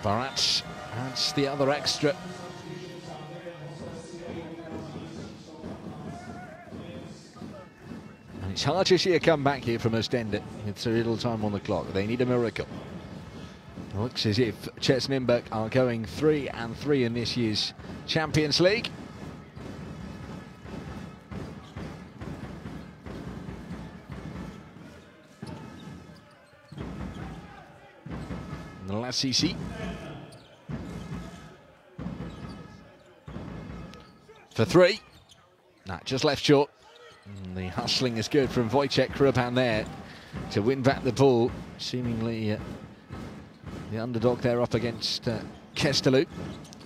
Barat adds the other extra. And it's hard to see a comeback here from Oostende with so little time on the clock. They need a miracle. It looks as if CEZ Nymburk are going 3-3 in this year's Champions League. Lasisi for 3. Nah, just left short. And the hustling is good from Wojciech Krupan there to win back the ball. Seemingly the underdog there up against Kestelu.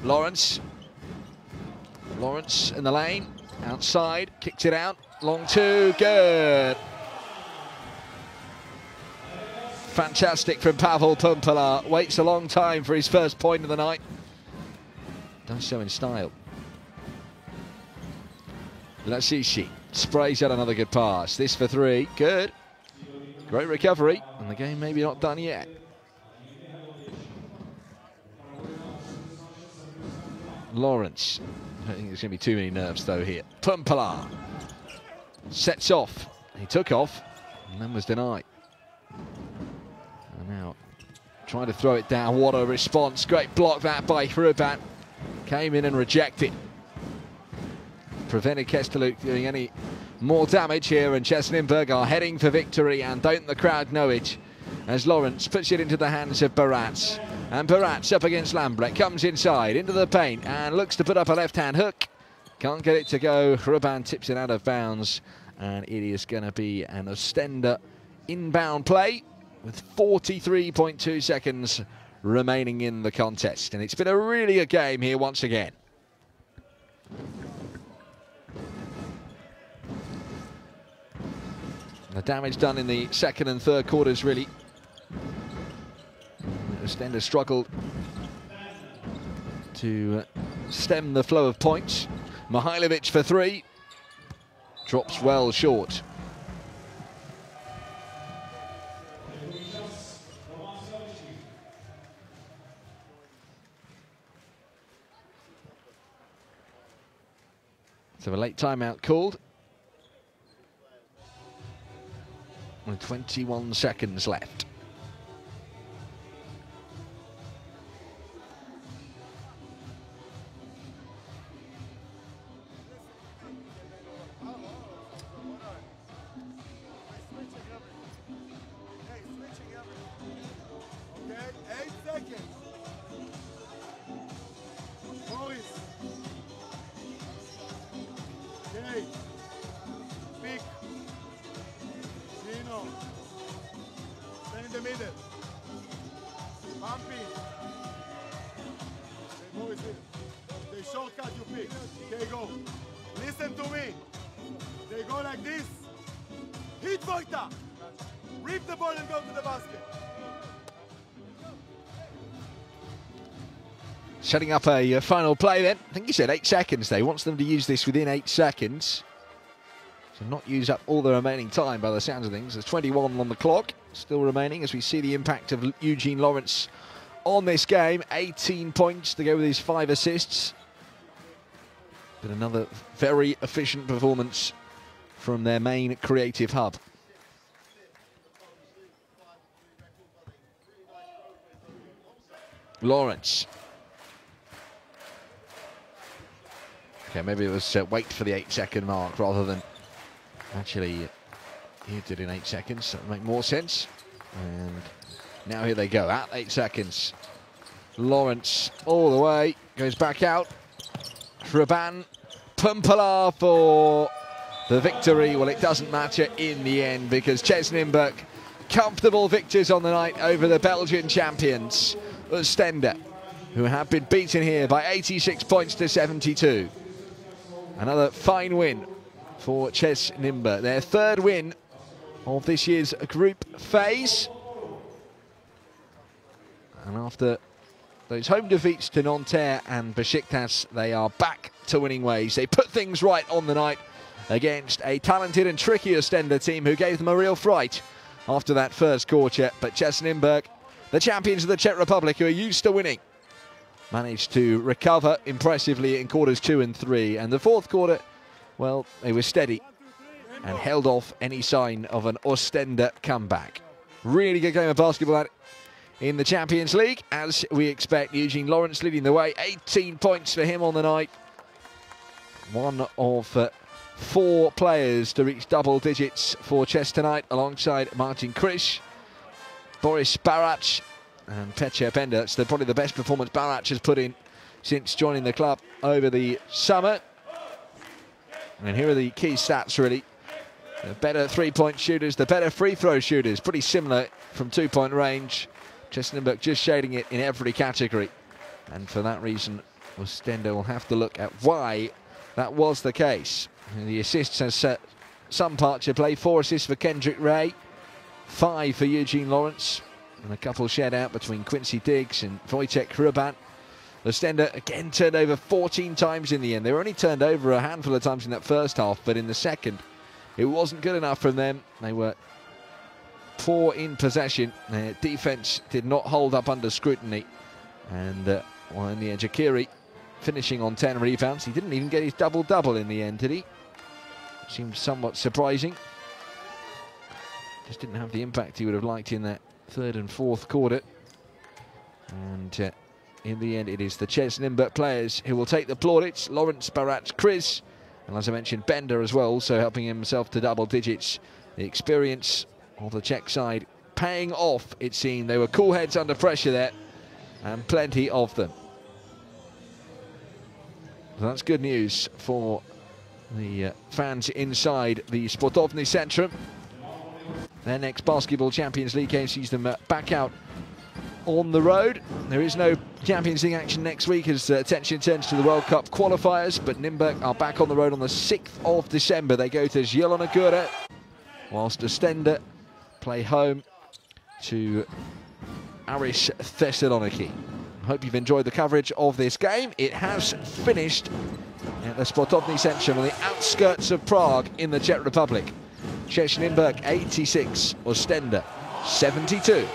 Lawrence in the lane, outside, kicks it out, long 2, good. Fantastic from Pavel Pumpala. Waits a long time for his first point of the night. Does so in style. Lasisi sprays out another good pass. This for 3. Good. Great recovery. And the game maybe not done yet. Lawrence. I don't think there's going to be too many nerves though here. Pumpala sets off. He took off and then was denied. Now, trying to throw it down. What a response. Great block that by Krupan. Came in and rejected. Prevented Kestelu doing any more damage here, and CEZ Nymburk are heading for victory, and don't the crowd know it, as Lawrence puts it into the hands of Barat. And Barat's up against Lambrecht, comes inside, into the paint, and looks to put up a left-hand hook. Can't get it to go. Krupan tips it out of bounds, and it is going to be an Oostende inbound play, with 43.2 seconds remaining in the contest. And it's been a really good game here once again. The damage done in the second and third quarters, really. Oostende struggled to stem the flow of points. Mihailovic for 3. Drops well short. So a late timeout called. With 21 seconds left. pick. Okay, go. Listen to me. They go like this. Hit Vojta. Rip the ball and go to the basket. Setting up a final play then. I think he said 8 seconds there. He wants them to use this within 8 seconds. So not use up all the remaining time by the sounds of things. There's 21 on the clock still remaining as we see the impact of Eugene Lawrence on this game. 18 points to go with his 5 assists. But another very efficient performance from their main creative hub. Lawrence. Okay, maybe it was wait for the 8-second mark rather than actually he did in 8 seconds. That would make more sense. And now here they go at 8 seconds. Lawrence all the way, goes back out. Hraban Pumpala for the victory. Well, it doesn't matter in the end because CEZ Nymburk comfortable victors on the night over the Belgian champions, Oostende, who have been beaten here by 86 points to 72. Another fine win for CEZ Nymburk, their 3rd win of this year's group phase. And after those home defeats to Nanterre and Besiktas, they are back to winning ways. They put things right on the night against a talented and tricky Oostende team who gave them a real fright after that first quarter. But CEZ Nymburk, the champions of the Czech Republic, who are used to winning, managed to recover impressively in quarters 2 and 3. And the 4th quarter, well, they were steady and held off any sign of an Oostende comeback. Really good game of basketball in the Champions League, as we expect. Eugene Lawrence leading the way, 18 points for him on the night. One of 4 players to reach double digits for CEZ tonight, alongside Martin Krish, Boris Barac and Petr Bender. It's probably the best performance Barac has put in since joining the club over the summer. And here are the key stats, really. The better 3-point shooters, the better free throw shooters, pretty similar from 2-point range. CEZ Nymburk just shading it in every category. And for that reason, Oostende will have to look at why that was the case. And the assists has set some part to play. 4 assists for Kendrick Ray, 5 for Eugene Lawrence, and a couple shared out between Quincy Diggs and Wojtek Hraban. Oostende again turned over 14 times in the end. They were only turned over a handful of times in that first half, but in the second, it wasn't good enough from them. They were poor in possession. Their defense did not hold up under scrutiny. And well, in the end, Jakiri finishing on 10 rebounds. He didn't even get his double-double in the end, did he? Seemed somewhat surprising. Just didn't have the impact he would have liked in that 3rd and 4th quarter. And in the end, it is the CEZ Nymburk players who will take the plaudits. Lawrence, Barac, Chris, and as I mentioned, Bender as well, also helping himself to double digits. The experience of the Czech side paying off, it seemed. They were cool heads under pressure there, and plenty of them. So that's good news for the fans inside the Sportovny Centrum. Their next Basketball Champions League game sees them back out on the road. There is no Champions League action next week as attention turns to the World Cup qualifiers, but Nymburk are back on the road on the 6th of December. They go to Zielona Góra, whilst Oostende play home to Aris Thessaloniki. I hope you've enjoyed the coverage of this game. It has finished at the Sportovny Centrum on the outskirts of Prague in the Czech Republic. CEZ Nymburk 86, Oostende 72.